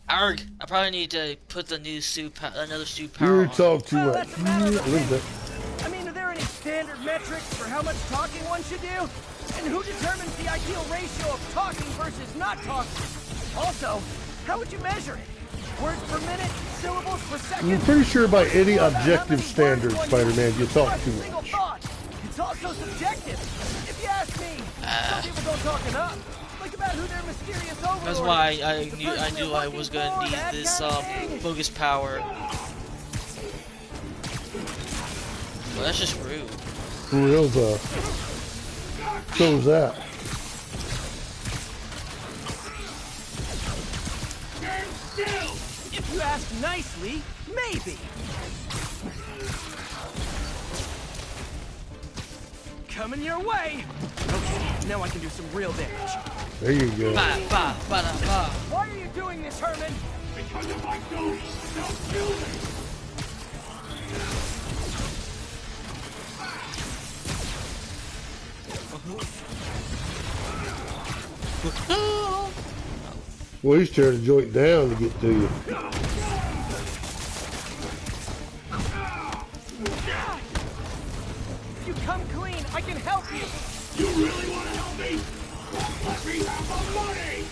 Speaker 1: Arg, I probably need to put the new another suit
Speaker 2: You
Speaker 1: power on.
Speaker 2: talk too much.
Speaker 13: I mean, are there any standard metrics for how much talking one should do? And who determines the ideal ratio of talking versus not talking? Also, how would you measure it? Words per minute, syllables per second?
Speaker 2: I'm pretty sure by any objective standard, Spider-Man, you talk too much.
Speaker 13: It's also subjective. If you ask me, some people don't talk enough. Think about who their mysterious overlord is.
Speaker 1: That's why I knew I was gonna need this focus power. Well, that's just rude.
Speaker 2: For real though. So was that.
Speaker 13: If you ask nicely, maybe. Coming your way. Okay, now I can do some real damage.
Speaker 2: There you go.
Speaker 13: Why are you doing this, Herman?
Speaker 7: Because if I don't, they'll kill me.
Speaker 2: Well, he's tearing the joint down to get to you.
Speaker 13: If you come clean, I can help you.
Speaker 7: You really want to help me? Let me have the money.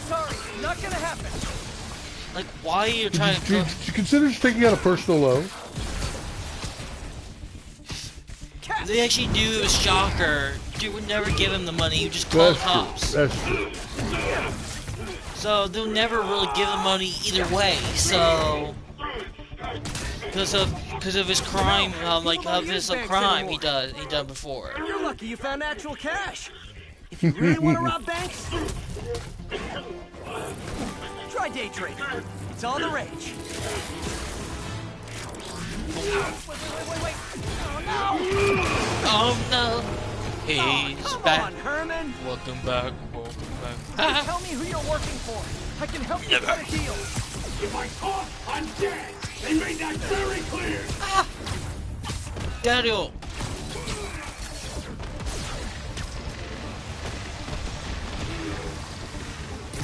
Speaker 13: Sorry, not gonna happen.
Speaker 1: Like, why are you trying to?
Speaker 2: Did you consider just taking out a personal loan?
Speaker 1: They actually knew it was Shocker. You would never give him the money. You just call the cops.
Speaker 2: That's true.
Speaker 1: So they'll never really give the money either way. So because of his crime, like of his crime he done before.
Speaker 13: You're lucky you found actual cash. If you really want to rob banks, try day trading. It's all the rage. Wait.
Speaker 1: Oh no! He's back.
Speaker 13: Come on, Herman.
Speaker 1: Welcome back.
Speaker 13: Tell me who you're working for. I can help you cut a deal.
Speaker 7: If I talk, I'm dead. They made that very clear.
Speaker 1: Daniel.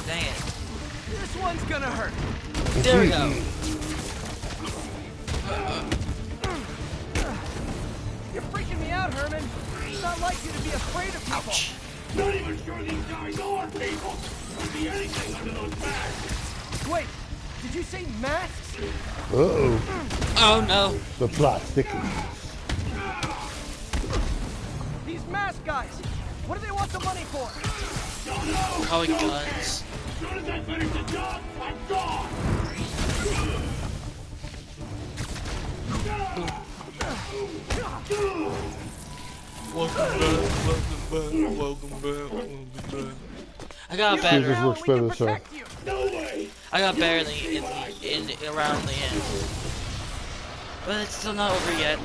Speaker 1: Dang it.
Speaker 13: This one's gonna hurt.
Speaker 1: There we go.
Speaker 13: You're freaking me out, Herman. It's not like you to be afraid of people.
Speaker 1: Ouch.
Speaker 7: Not even sure these guys are people. Could be anything under those masks.
Speaker 13: Wait, did you say masks?
Speaker 2: Uh-oh.
Speaker 1: Oh no.
Speaker 2: The plot thickens.
Speaker 13: These mask guys. What do they want the money for?
Speaker 7: Don't know.
Speaker 1: Probably guns.
Speaker 7: As soon as I finish the job, I'm gone.
Speaker 1: Welcome back. I got better.
Speaker 2: This works better this time.
Speaker 7: No way.
Speaker 1: I got better around the end. But it's still not over yet.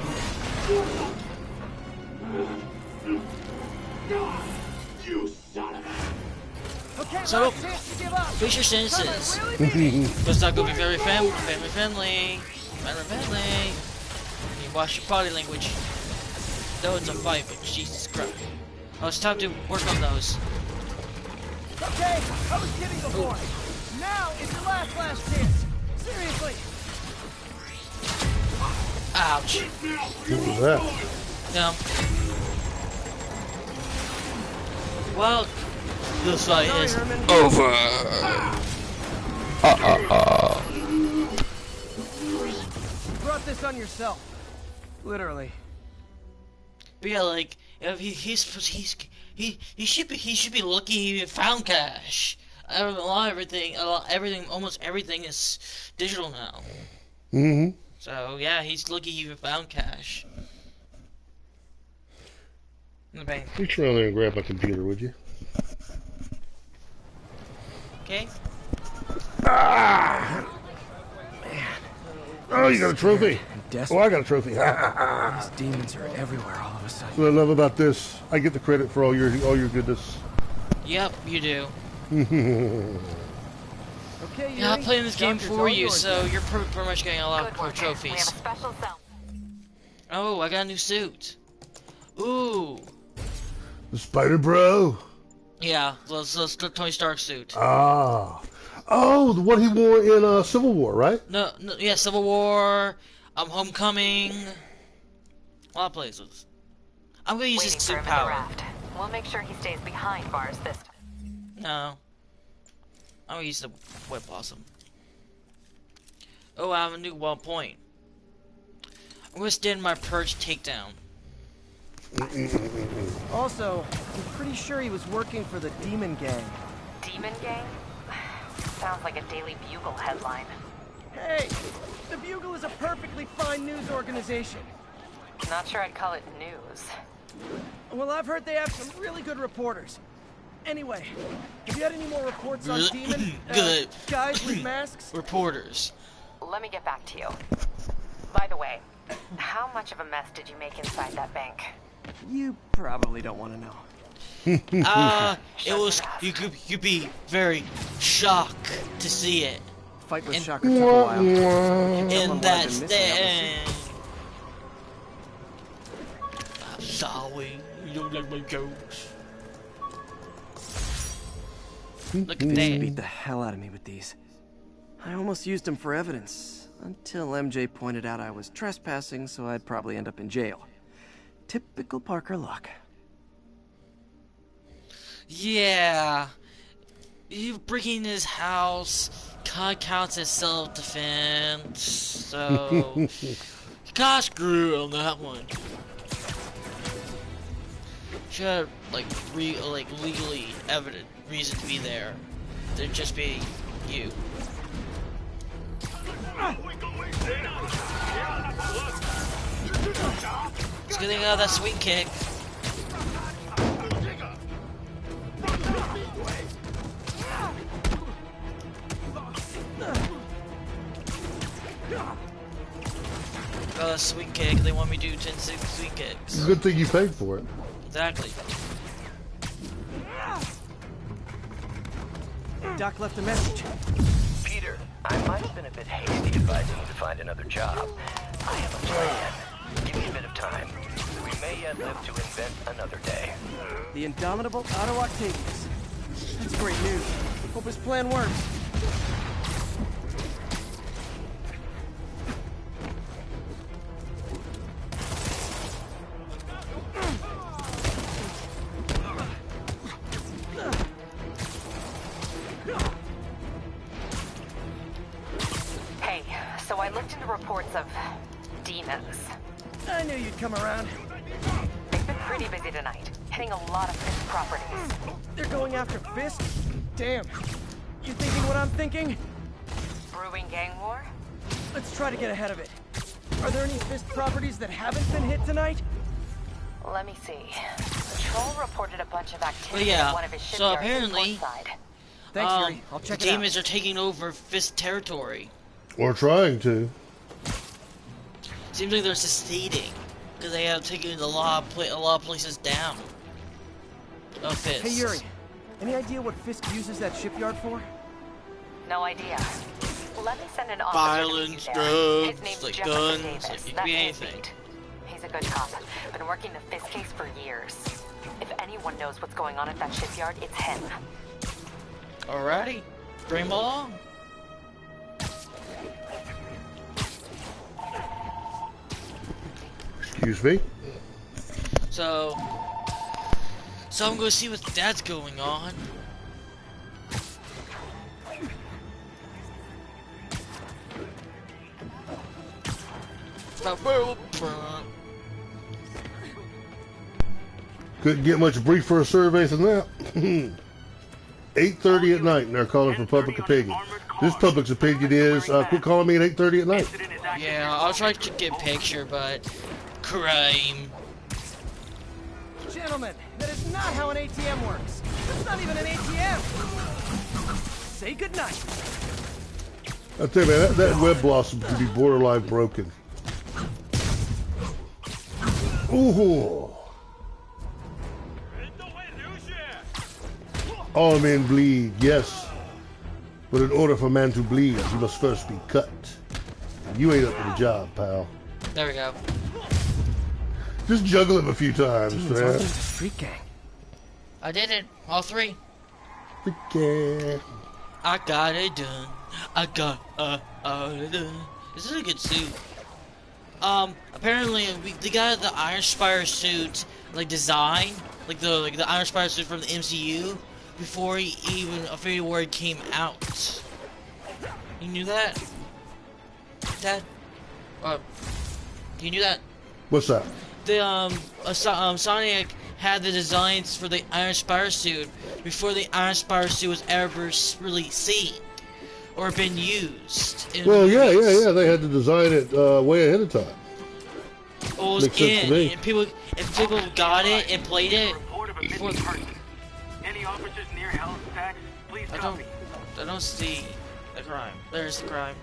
Speaker 7: You son of a...
Speaker 13: Okay,
Speaker 1: So,
Speaker 13: last chance to give up.
Speaker 1: fix your sentences.
Speaker 13: Come on, really, baby?
Speaker 1: But it's not gonna be very family friendly. You watch your body language. Though it's a fight, but Jesus Christ. Oh, it's time to work on those.
Speaker 13: Okay, I was kidding before. Now is your last chance. Seriously.
Speaker 1: Ouch.
Speaker 2: What was that?
Speaker 1: Yeah. Well, this fight is over.
Speaker 13: You brought this on yourself. Literally.
Speaker 1: But yeah, like if he should be lucky he even found cash. Almost everything is digital now.
Speaker 2: Mm-hmm.
Speaker 1: So yeah, he's lucky he even found cash. In the bank.
Speaker 2: Reach around there and grab my computer, would you?
Speaker 1: Okay.
Speaker 2: Ah!
Speaker 13: Man.
Speaker 2: Oh, you got a trophy. Oh, I got a trophy.
Speaker 3: These demons are everywhere all of a sudden.
Speaker 2: What I love about this, I get the credit for all your goodness.
Speaker 1: Yep, you do.
Speaker 13: Okay,
Speaker 1: yeah, I'm playing this game for you, so you're pretty much getting a lot of trophies. Oh, I got a new suit. Ooh.
Speaker 2: The Spider Bro.
Speaker 1: Yeah, the Tony Stark suit.
Speaker 2: Ah. Oh, the one he wore in Civil War, right?
Speaker 1: No, yeah, Civil War, Homecoming, a lot of places. I'm gonna use his suit power.
Speaker 16: We'll make sure he stays behind bars this time.
Speaker 1: No. I'm gonna use the Web Blossom. Oh, I have a new wall point. I'm gonna stand my Purge takedown.
Speaker 3: Also, I'm pretty sure he was working for the Demon Gang.
Speaker 16: Demon Gang? Sounds like a Daily Bugle headline.
Speaker 13: Hey, the Bugle is a perfectly fine news organization.
Speaker 16: Not sure I'd call it news.
Speaker 13: Well, I've heard they have some really good reporters. Anyway, have you had any more reports on demon
Speaker 1: good
Speaker 13: guys with masks?
Speaker 1: Reporters.
Speaker 16: Let me get back to you. By the way, how much of a mess did you make inside that bank?
Speaker 3: You probably don't want to know.
Speaker 1: It was you'd be very shocked to see it.
Speaker 3: Fight with Shocker took a while.
Speaker 1: And that's the I'm sorry, you don't like my jokes. Look at
Speaker 3: They
Speaker 1: that.
Speaker 3: beat the hell out of me with these. I almost used them for evidence until MJ pointed out I was trespassing, so I'd probably end up in jail. Typical Parker luck.
Speaker 1: Yeah, you breaking his house counts as self-defense, so got screwed on that one. Should have legally evident reason to be there. there'd just be you. It's good thing I got that sweet kick. Got a sweet kick. They want me to do 10 sweet kicks.
Speaker 2: Good thing you paid for it.
Speaker 1: Exactly.
Speaker 13: Doc left a message.
Speaker 4: Peter, I might have been a bit hasty advising you to find another job. I have a plan. Give me a bit of time. We may yet live to invent another day.
Speaker 13: The indomitable Otto Octavius. That's great news. Hope his plan works.
Speaker 16: Hey, so I looked into reports of demons.
Speaker 13: I knew you'd come around.
Speaker 16: They've been pretty busy tonight, hitting a lot of Fisk properties.
Speaker 13: They're going after Fisk? Damn. You thinking what I'm thinking?
Speaker 16: Brewing gang war?
Speaker 13: Let's try to get ahead of it. Are there any Fisk properties that haven't been hit tonight?
Speaker 16: Let me see. Patrol reported a bunch of
Speaker 1: But
Speaker 16: activity
Speaker 1: yeah,
Speaker 16: at one of his
Speaker 1: so
Speaker 16: shipyards
Speaker 1: apparently,
Speaker 16: portside.
Speaker 13: Thanks, Yuri. I'll check
Speaker 1: the
Speaker 13: it out.
Speaker 1: demons are taking over Fisk territory.
Speaker 2: Or trying to.
Speaker 1: Seems like they're seceding because they have taken a lot of places down. Of Fisk.
Speaker 13: Hey, Yuri. Any idea what Fisk uses that shipyard for?
Speaker 16: No idea. Let me send an officer
Speaker 1: Violence,
Speaker 16: to you there. His
Speaker 1: drugs,
Speaker 16: name's
Speaker 1: like
Speaker 16: Jefferson
Speaker 1: guns,
Speaker 16: Davis.
Speaker 1: like it could
Speaker 16: That's
Speaker 1: be
Speaker 16: his
Speaker 1: anything.
Speaker 16: beat. He's a good cop. Been working the Fisk case for years. If anyone knows what's going on at that shipyard, it's him.
Speaker 1: Alrighty, bring him along.
Speaker 2: Excuse me.
Speaker 1: So I'm gonna see what that's going on.
Speaker 2: Couldn't get much briefer a survey than that. 8:30 at night, and they're calling for public opinion. This public's opinion is, quit calling me at 8:30 at night.
Speaker 1: Yeah, I'll try to get a picture, but crime.
Speaker 13: Gentlemen, that is not how an ATM works. That's not even an ATM. Say goodnight.
Speaker 2: I tell you, man, that web blossom could be borderline broken. Ooh. All men bleed, yes. But in order for man to bleed, he must first be cut. You ain't up to the job, pal.
Speaker 1: There we go.
Speaker 2: Just juggle him a few times,
Speaker 13: Demons aren't
Speaker 2: man.
Speaker 13: just a street gang.
Speaker 1: I did it. All three.
Speaker 2: Okay.
Speaker 1: I got it done. I got it done. This is a good suit. Apparently they got the Iron Spire suit like design, like the Iron Spire suit from the MCU before even Infinity War came out. You knew that? Dad? You knew that?
Speaker 2: What's that?
Speaker 1: The Sonic had the designs for the Iron Spire suit before the Iron Spire suit was ever really seen or been used. In
Speaker 2: Well,
Speaker 1: movies.
Speaker 2: yeah. They had to design it way ahead of time.
Speaker 1: Well, it was
Speaker 2: Makes sense to me.
Speaker 1: and if people got it and played it before.
Speaker 7: Any officers near Halifax, please copy.
Speaker 1: I don't see the crime. There's the crime.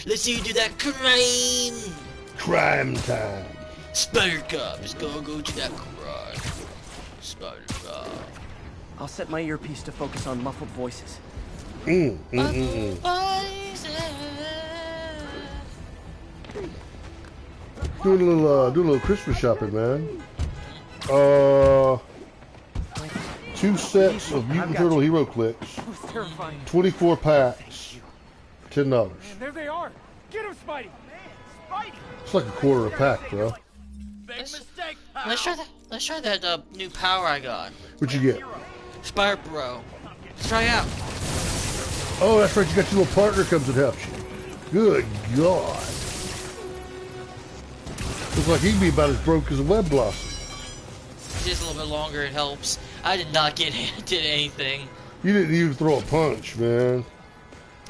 Speaker 1: Let's see you do that crime.
Speaker 2: Crime time.
Speaker 1: Spider Cop is gonna go to that crime. Spider Cop.
Speaker 13: I'll set my earpiece to focus on muffled voices.
Speaker 2: Do a little Christmas shopping, man. 2 sets of Mutant Turtle Hero Clicks. 24 packs. $10.
Speaker 7: Man, there they are. Get him, Spidey. Spidey.
Speaker 2: It's like a quarter a pack, bro.
Speaker 7: Big mistake.
Speaker 1: Let's try that. Let's try that new power I got.
Speaker 2: What'd you get?
Speaker 1: Spider Bro. Let's try it out.
Speaker 2: Oh, that's right. You got your little partner comes and helps you. Good God. Looks like he can be about as broke as a web blossom.
Speaker 1: Just a little bit longer. It helps. I did not get handed anything.
Speaker 2: You didn't even throw a punch, man.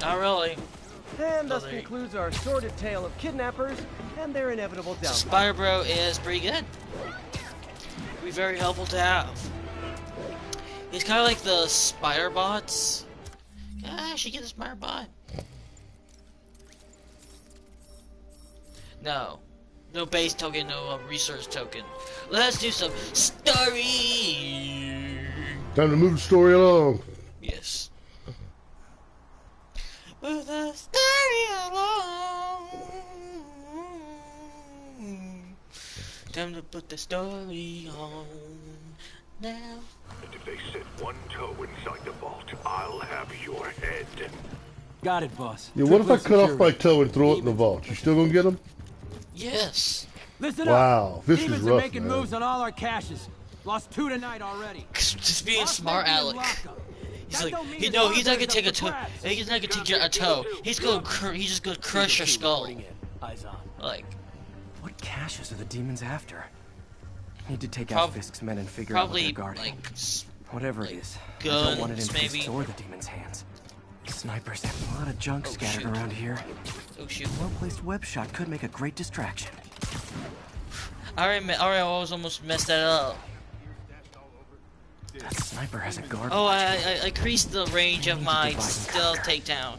Speaker 1: Not really.
Speaker 3: And thus concludes our sordid tale of kidnappers and their inevitable downfall.
Speaker 1: Spider Bro is pretty good. Be very helpful to have. He's kind of like the spider bots. I should get a spider bot. No. No base token, no research token. Let's do some story.
Speaker 2: Time to move the story along.
Speaker 1: Yes. Move the story along. Time to put the story on now.
Speaker 7: And if they set one toe inside the vault, I'll have your head.
Speaker 13: Got it, boss.
Speaker 2: Yeah, what if I cut off my toe and throw it in the vault? You still gonna get him?
Speaker 1: Yes.
Speaker 13: Listen
Speaker 2: wow,
Speaker 13: up.
Speaker 2: this
Speaker 13: Demons
Speaker 2: is rough,
Speaker 13: are making
Speaker 2: man.
Speaker 13: moves on all our caches. Lost 2 tonight already.
Speaker 1: Just being smart, Alec. He's like, he's not gonna take a toe. He's not gonna take a toe. He's just gonna crush your skull. Like,
Speaker 3: what caches are the demons after? Need to take out Fisk's men and figure out what they're guarding.
Speaker 1: Like,
Speaker 3: whatever it is, I
Speaker 1: guns,
Speaker 3: don't want it in
Speaker 1: maybe.
Speaker 3: Fisk's or the demons' hands. Snipers have a lot of junk scattered around here.
Speaker 1: Oh shoot!
Speaker 3: Well-placed web shot could make a great distraction.
Speaker 1: I almost messed that up.
Speaker 3: That sniper has a guard.
Speaker 1: Oh, I increased the range of my stealth takedown.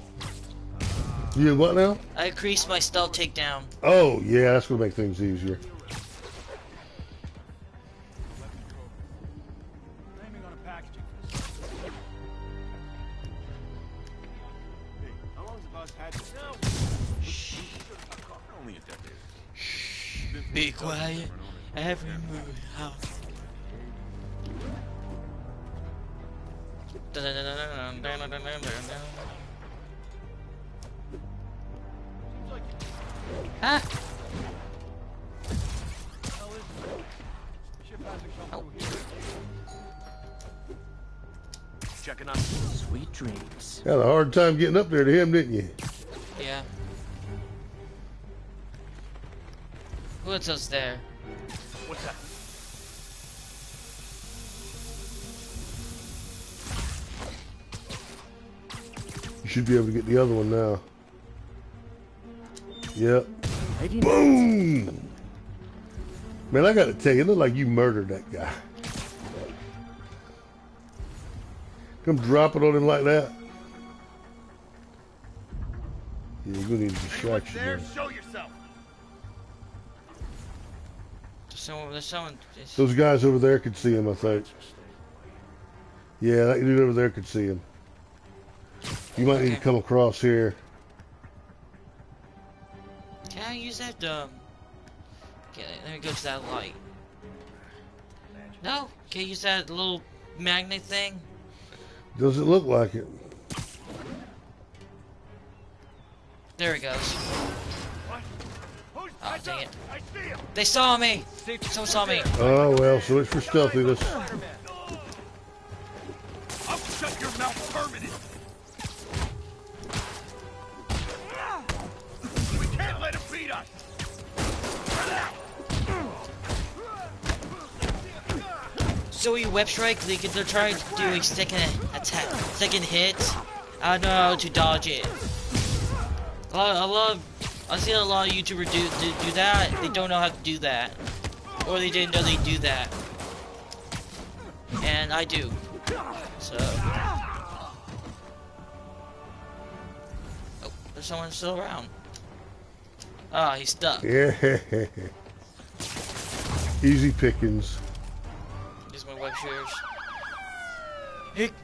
Speaker 2: You did what now?
Speaker 1: I increased my stealth takedown.
Speaker 2: Oh, yeah, that's gonna make things easier.
Speaker 1: Be quiet. Every move house. Ah! Oh.
Speaker 3: Checking on sweet dreams.
Speaker 2: Had a hard time getting up there to him, didn't you?
Speaker 1: Yeah. What's else there?
Speaker 7: What's that?
Speaker 2: You should be able to get the other one now. Yep. Boom! Man, I gotta tell you, it looked like you murdered that guy. Come drop it on him like that. Yeah, you're gonna need a distraction.
Speaker 7: There,
Speaker 2: Man.
Speaker 7: show yourself.
Speaker 1: There's someone.
Speaker 2: Those guys over there could see him, I think. Yeah, that dude over there could see him. You might need to come across here.
Speaker 1: Can I use that? Okay, let me go to that light. No, can I use that little magnet thing?
Speaker 2: Doesn't look like it.
Speaker 1: There it goes. Oh, dang it. They saw me! Someone saw me!
Speaker 2: Oh, well, so it's for stealthiness.
Speaker 7: I'll shut your mouth permanent. We can't let him beat us.
Speaker 1: So you web strike, they're trying to do a second attack, second hit. I don't know how to dodge it. I've seen a lot of YouTubers do that. They don't know how to do that, or they didn't know they do that, and I do. So, oh, there's someone still around. Ah, he's stuck.
Speaker 2: Yeah. Easy pickings.
Speaker 1: Use my web shooters.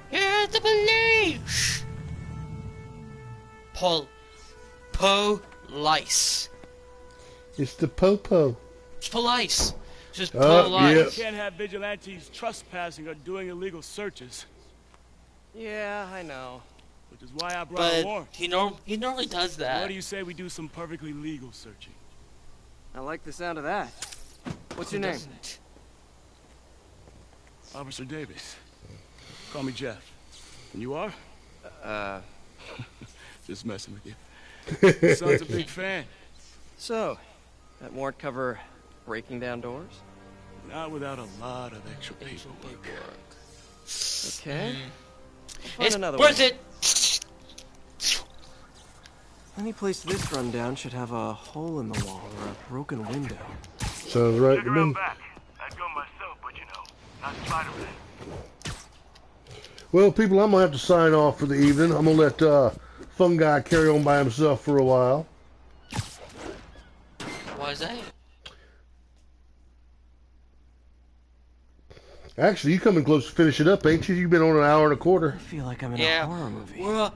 Speaker 1: Here's the police. Police.
Speaker 2: It's the popo.
Speaker 1: It's police. Just
Speaker 2: Oh,
Speaker 1: police.
Speaker 2: yeah.
Speaker 20: You can't have vigilantes trespassing or doing illegal searches.
Speaker 3: Yeah, I know.
Speaker 20: Which is why I brought a warrant.
Speaker 1: But he normally does that.
Speaker 20: What do you say we do some perfectly legal searching?
Speaker 3: I like the sound of that. What's your
Speaker 1: Who
Speaker 3: name?
Speaker 1: doesn't?
Speaker 20: Officer Davis. Call me Jeff. And you are? Just messing with you. Your son's a big fan.
Speaker 3: So, that warrant cover breaking down doors?
Speaker 20: Not without a lot of extra paperwork.
Speaker 3: Okay. Find
Speaker 1: It's
Speaker 3: another
Speaker 1: worth
Speaker 3: one.
Speaker 1: it.
Speaker 3: Any place this rundown should have a hole in the wall or a broken window.
Speaker 2: Sounds right to me.
Speaker 7: Back. I'd go myself, but you know, not Spider-Man.
Speaker 2: Well, people, I'm gonna have to sign off for the evening. I'm gonna let Fungi carry on by himself for a while.
Speaker 1: Why is that?
Speaker 2: Actually, you coming close to finish it up, ain't you? You've been on an hour and a quarter.
Speaker 3: I feel like I'm in
Speaker 1: Yeah.
Speaker 3: a horror movie.
Speaker 1: Well,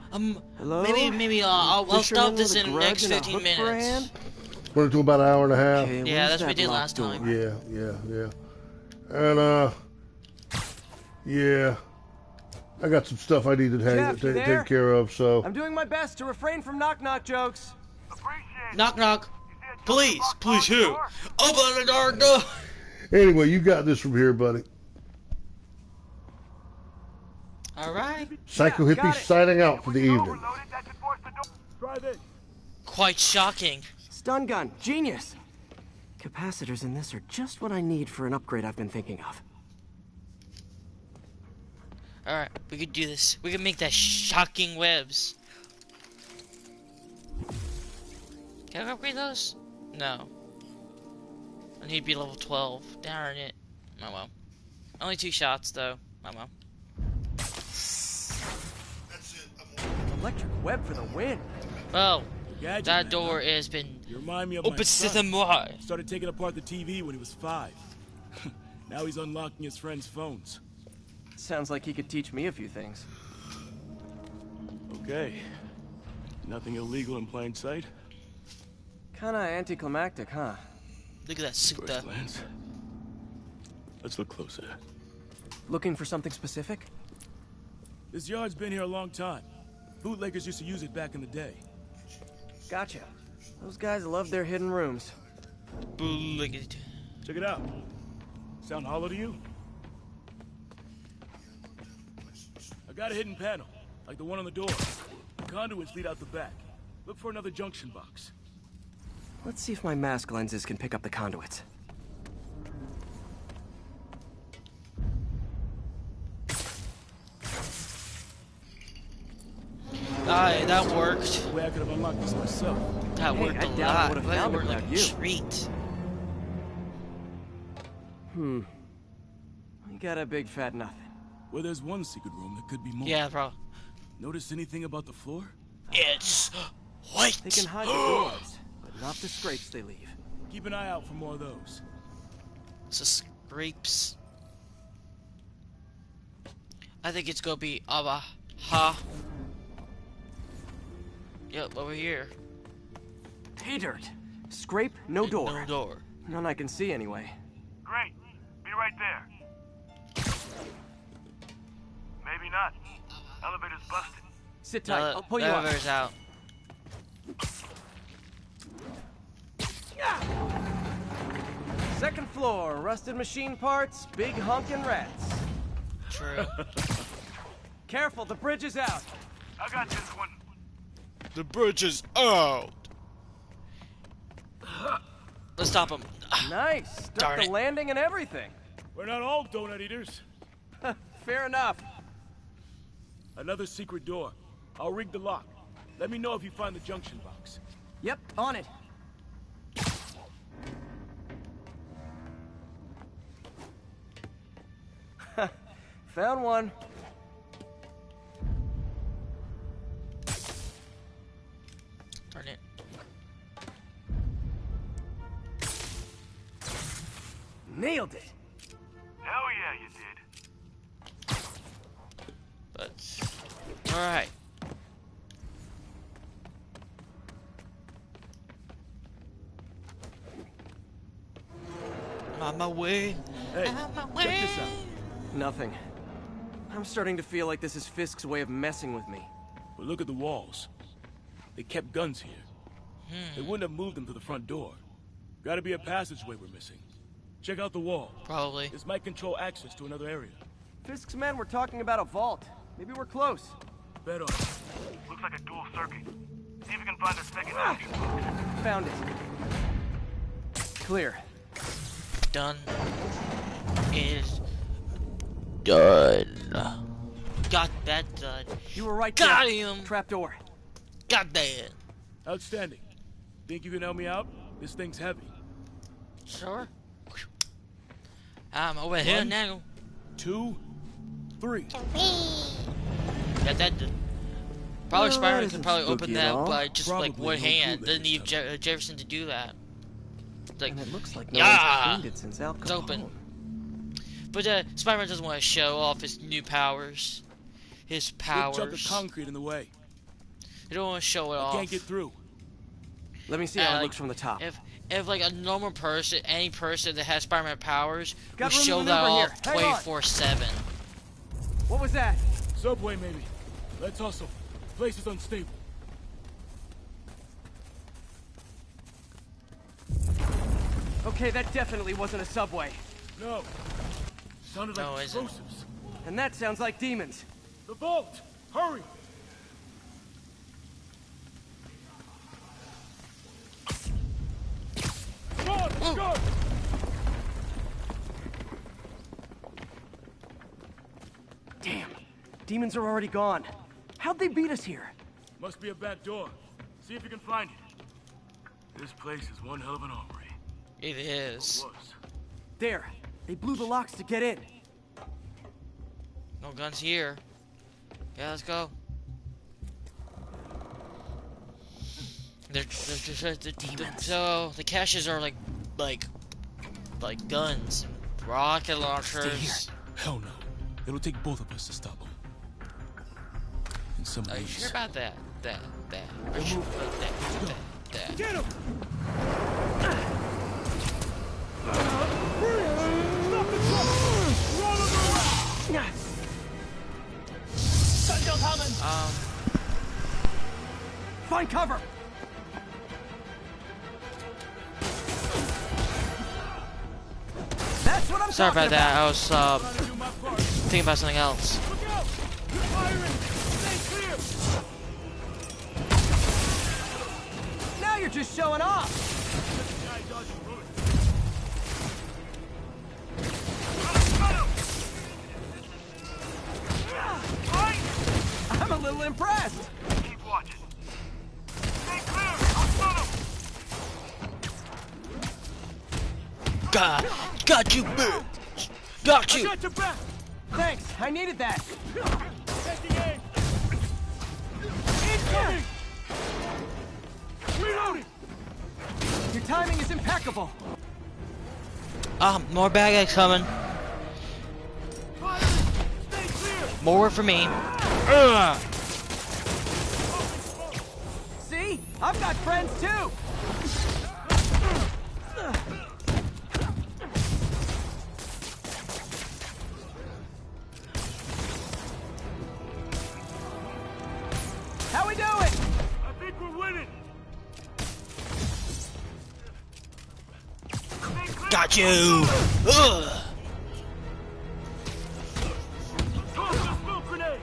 Speaker 3: Hello?
Speaker 1: maybe I'll
Speaker 3: Fisherman
Speaker 1: stop this
Speaker 3: with a
Speaker 1: in the
Speaker 3: grudge
Speaker 1: next
Speaker 3: and a
Speaker 1: 15
Speaker 3: hook for a
Speaker 1: minutes.
Speaker 3: hand?
Speaker 2: Went into about an hour and a half.
Speaker 3: Okay,
Speaker 1: Yeah,
Speaker 3: where's
Speaker 1: that's what we
Speaker 3: that
Speaker 1: did
Speaker 3: locked
Speaker 1: last time.
Speaker 2: Yeah. And yeah, I got some stuff I need to
Speaker 3: Jeff, you there?
Speaker 2: take care of. So
Speaker 3: I'm doing my best to refrain from knock-knock jokes.
Speaker 1: Knock knock. Please who? Open the door.
Speaker 2: anyway, you got this from here, buddy.
Speaker 1: All right.
Speaker 2: Psycho Hippie signing out for the evening.
Speaker 7: Try this.
Speaker 1: Quite shocking.
Speaker 3: Stun gun, genius. Capacitors in this are just what I need for an upgrade I've been thinking of.
Speaker 1: All right, we could do this. We can make that shocking webs. Can I upgrade those? No. I need to be level 12. Darn it. Oh well. Only 2 shots though. Oh well.
Speaker 3: Electric web for the win.
Speaker 1: Well,
Speaker 20: Gadget
Speaker 1: that
Speaker 20: man,
Speaker 1: door
Speaker 20: huh?
Speaker 1: has been
Speaker 20: You remind me of
Speaker 1: open
Speaker 20: my
Speaker 1: to
Speaker 20: son.
Speaker 1: the more.
Speaker 20: Started taking apart the TV when he was 5. Now he's unlocking his friends' phones.
Speaker 3: Sounds like he could teach me a few things.
Speaker 20: Okay. Nothing illegal in plain sight.
Speaker 3: Kinda anticlimactic, huh?
Speaker 1: Look at that suit
Speaker 20: First glance. Let's look closer.
Speaker 3: Looking for something specific?
Speaker 20: This yard's been here a long time. Bootleggers used to use it back in the day.
Speaker 3: Gotcha. Those guys love their hidden rooms.
Speaker 1: Bootlegged.
Speaker 20: Check it out. Sound hollow to you? I got a hidden panel, like the one on the door. The conduits lead out the back. Look for another junction box.
Speaker 3: Let's see if my mask lenses can pick up the conduits.
Speaker 1: That worked.
Speaker 20: Way I could have unlocked this myself.
Speaker 1: That worked a
Speaker 3: I doubt I
Speaker 1: lot.
Speaker 3: would have
Speaker 1: That
Speaker 3: found it
Speaker 1: worked like
Speaker 3: without
Speaker 1: a
Speaker 3: you.
Speaker 1: treat.
Speaker 3: We got a big fat nothing.
Speaker 20: Well, there's one secret room that could be more.
Speaker 1: Yeah, bro.
Speaker 20: Notice anything about the floor?
Speaker 1: It's white.
Speaker 3: They can hide the doors, but not the scrapes they leave.
Speaker 20: Keep an eye out for more of those.
Speaker 1: So scrapes. I think it's gonna be ha. Yep, over here.
Speaker 3: Pay dirt. Scrape, no door.
Speaker 1: No door.
Speaker 3: None I can see anyway.
Speaker 7: Great. Be right there. Maybe not. Elevator's busted.
Speaker 3: Sit tight.
Speaker 1: No,
Speaker 3: I'll pull you
Speaker 1: the
Speaker 3: up.
Speaker 1: elevator's out.
Speaker 3: Second floor, rusted machine parts, big honkin' rats.
Speaker 1: True.
Speaker 3: Careful, the bridge is out.
Speaker 7: I got this one.
Speaker 1: The bridge is out. Let's stop him.
Speaker 3: Nice. Stuck
Speaker 1: Darn
Speaker 3: the
Speaker 1: it.
Speaker 3: landing and everything.
Speaker 20: We're not all donut eaters.
Speaker 3: Fair enough.
Speaker 20: Another secret door. I'll rig the lock. Let me know if you find the junction box.
Speaker 3: Yep, on it. Found one.
Speaker 1: Darn it.
Speaker 3: Nailed it.
Speaker 7: Hell yeah, you did.
Speaker 1: But alright. I'm on my way.
Speaker 20: Hey,
Speaker 1: I'm on my
Speaker 20: check
Speaker 1: way.
Speaker 20: this out.
Speaker 3: Nothing. I'm starting to feel like this is Fisk's way of messing with me.
Speaker 20: But look at the walls. They kept guns here. They wouldn't have moved them to the front door. Gotta be a passageway we're missing. Check out the wall.
Speaker 1: Probably.
Speaker 20: This might control access to another area.
Speaker 3: Fisk's men were talking about a vault. Maybe we're close.
Speaker 20: Bet on it.
Speaker 7: Looks like a dual circuit. See if you can find the second junction box.
Speaker 3: Found it. Clear.
Speaker 1: Done. Is done. Got that done.
Speaker 3: You were right.
Speaker 1: Got
Speaker 3: there.
Speaker 1: him.
Speaker 3: Trapdoor.
Speaker 1: Got that.
Speaker 20: Outstanding. Think you can help me out? This thing's heavy.
Speaker 1: Sure. I'm over here
Speaker 20: 1,
Speaker 1: now.
Speaker 20: 2, 3.
Speaker 1: Got that done. Probably Spider-Man could probably
Speaker 3: spooky
Speaker 1: open
Speaker 3: at
Speaker 1: that
Speaker 3: all.
Speaker 1: by just like
Speaker 20: Probably
Speaker 1: one
Speaker 20: no
Speaker 1: hand.
Speaker 20: glue
Speaker 1: Doesn't
Speaker 20: they
Speaker 1: need
Speaker 20: could
Speaker 1: Jefferson to do that. It's like,
Speaker 3: And it looks like no
Speaker 1: yeah,
Speaker 3: one's cleaned it since Al
Speaker 1: it's open.
Speaker 3: Capone.
Speaker 1: But Spider-Man doesn't want to show off his new powers. His powers.
Speaker 20: Big chunk of concrete in the way.
Speaker 1: He don't want to show it
Speaker 20: I
Speaker 1: off.
Speaker 20: can't get through.
Speaker 3: Let me see how it
Speaker 1: like,
Speaker 3: looks from the top.
Speaker 1: If like a normal person, any person that has Spider-Man powers
Speaker 3: Got
Speaker 1: would
Speaker 3: room to
Speaker 1: show that
Speaker 3: maneuver
Speaker 1: off
Speaker 3: here. Hang on.
Speaker 1: 24/7.
Speaker 3: What was that?
Speaker 20: Subway, maybe. Let's hustle. Place is unstable.
Speaker 3: Okay, that definitely wasn't a subway.
Speaker 20: No. Sounded like
Speaker 1: No, isn't.
Speaker 20: explosives.
Speaker 3: And that sounds like demons.
Speaker 20: The vault! Hurry! Come on, let's go!
Speaker 3: Damn. Demons are already gone. How'd they beat us here?
Speaker 20: Must be a back door. See if you can find it. This place is one hell of an armory.
Speaker 1: It is.
Speaker 20: Or was.
Speaker 3: There. They blew the locks to get in.
Speaker 1: No guns here. Yeah, let's go. So the caches are like guns, rocket launchers.
Speaker 20: Hell no. It'll take both of us to stop them. And some
Speaker 1: Are you
Speaker 20: ways.
Speaker 1: sure about that? Are you sure about that?
Speaker 20: Get him!
Speaker 3: Find cover! That's what I'm
Speaker 1: Sorry
Speaker 3: talking
Speaker 1: about that. I was thinking about something else.
Speaker 3: Now you're just showing off! I'm a little impressed!
Speaker 7: Keep watching. Stay clear! I'll stun him!
Speaker 1: Got you, bitch! Got you!
Speaker 20: I got your back!
Speaker 3: Thanks, I needed that!
Speaker 20: Taking aim! Incoming! Reloading!
Speaker 3: Your timing is impeccable!
Speaker 1: More bad guys coming.
Speaker 20: Stay clear!
Speaker 1: More for me.
Speaker 3: See? I've got friends too! How we doing?
Speaker 20: I think we're winning!
Speaker 1: Got you! Ugh.
Speaker 20: Toss the smoke grenade!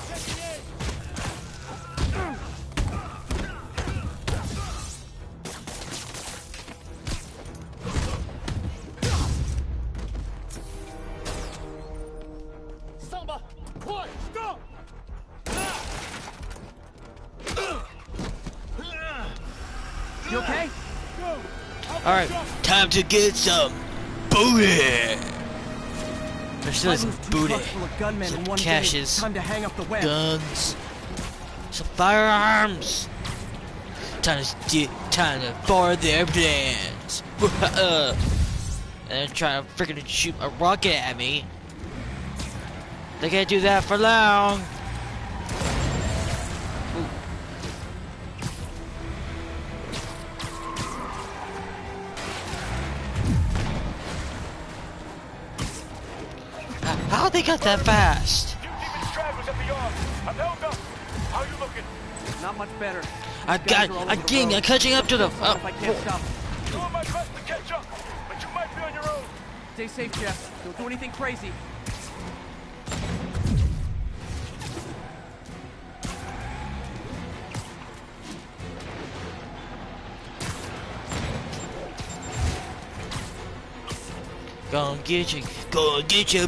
Speaker 20: Taking aim! Samba! Quiet! Stop!
Speaker 3: You okay?
Speaker 20: Go!
Speaker 1: Alright, time to get some booty! There's still some booty,
Speaker 3: Full of gunmen in
Speaker 1: some
Speaker 3: one
Speaker 1: caches,
Speaker 3: day. Time to hang up the web.
Speaker 1: guns, some firearms. Time to forward their plans. And they're trying to freaking shoot a rocket at me. They can't do that for long. How they got that fast?
Speaker 7: Travelers at the yard. I'm held up. How you looking?
Speaker 3: Not much better.
Speaker 1: I'm catching up to the.
Speaker 3: If I can't stop.
Speaker 7: Doing my best to catch up, but you might be on your own.
Speaker 3: Stay safe, Jeff. Don't do anything crazy.
Speaker 1: Gonna get you. Gonna get you.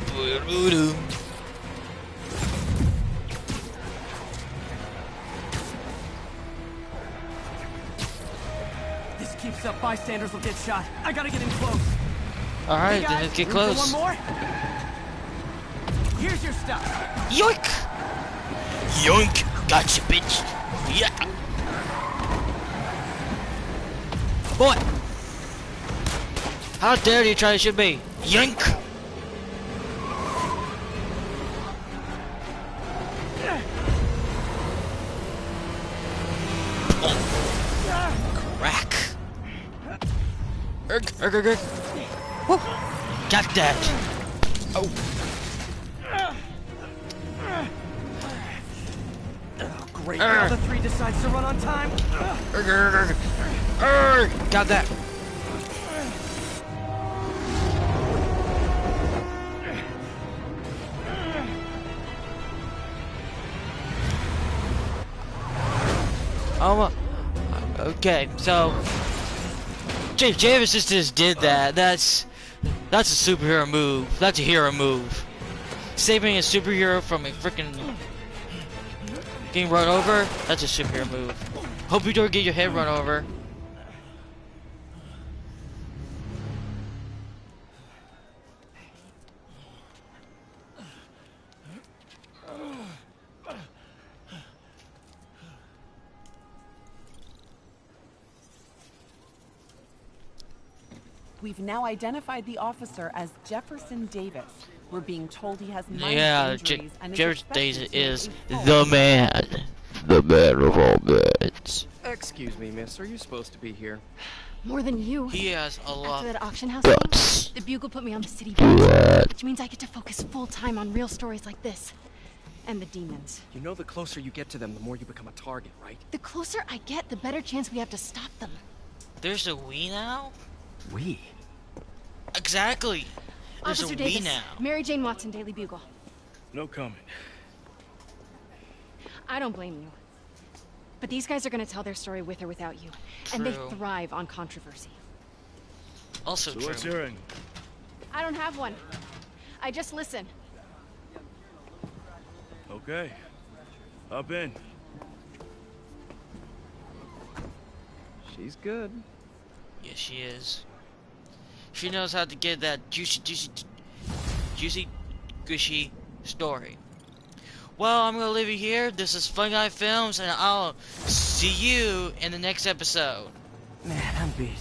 Speaker 13: This keeps up, bystanders will get shot. I gotta get in close.
Speaker 1: Alright,
Speaker 13: Hey
Speaker 1: then
Speaker 13: guys,
Speaker 1: let's get
Speaker 13: room for
Speaker 1: close.
Speaker 13: one more? Here's your stuff.
Speaker 1: Yoink! Yoink! Gotcha, bitch! Yeah! Boy! How dare you try to shoot me? Yoink! Crack! Erg. Woo! Got that! Oh!
Speaker 13: Great, now the three decides to run on time.
Speaker 1: Got that! Okay, so Javis just did that. That's a superhero move. That's a hero move. Saving a superhero from a freaking getting run over. That's a superhero move. Hope you don't get your head run over.
Speaker 21: We've now identified the officer as Jefferson Davis. We're being told he has minor injuries and is
Speaker 1: Jefferson
Speaker 21: expected
Speaker 1: Davis
Speaker 21: to
Speaker 1: is
Speaker 21: make a
Speaker 1: the man. The man of all men.
Speaker 3: Excuse me, miss. Are you supposed to be here?
Speaker 5: More than you.
Speaker 1: He has a lot.
Speaker 5: After that auction house
Speaker 1: Guts.
Speaker 5: thing, the Bugle put me on the city board, which means I get to focus full time on real stories like this. And the demons.
Speaker 3: You know the closer you get to them, the more you become a target, right?
Speaker 5: The closer I get, the better chance we have to stop them.
Speaker 1: There's a we now?
Speaker 3: We?
Speaker 1: Exactly. There's
Speaker 5: Officer
Speaker 1: a
Speaker 5: Davis,
Speaker 1: we now.
Speaker 5: Mary Jane Watson, Daily Bugle.
Speaker 20: No comment.
Speaker 5: I don't blame you. But these guys are gonna tell their story with or without you. And they
Speaker 1: True.
Speaker 5: thrive on controversy.
Speaker 1: Also
Speaker 20: So
Speaker 1: true.
Speaker 20: what's your angle?
Speaker 5: I don't have one. I just listen.
Speaker 20: Okay. Up in.
Speaker 3: She's good.
Speaker 1: Yes, she is. She knows how to get that juicy, gushy story. Well, I'm gonna leave it here. This is Fungi Films, and I'll see you in the next episode.
Speaker 3: Man, I'm beat.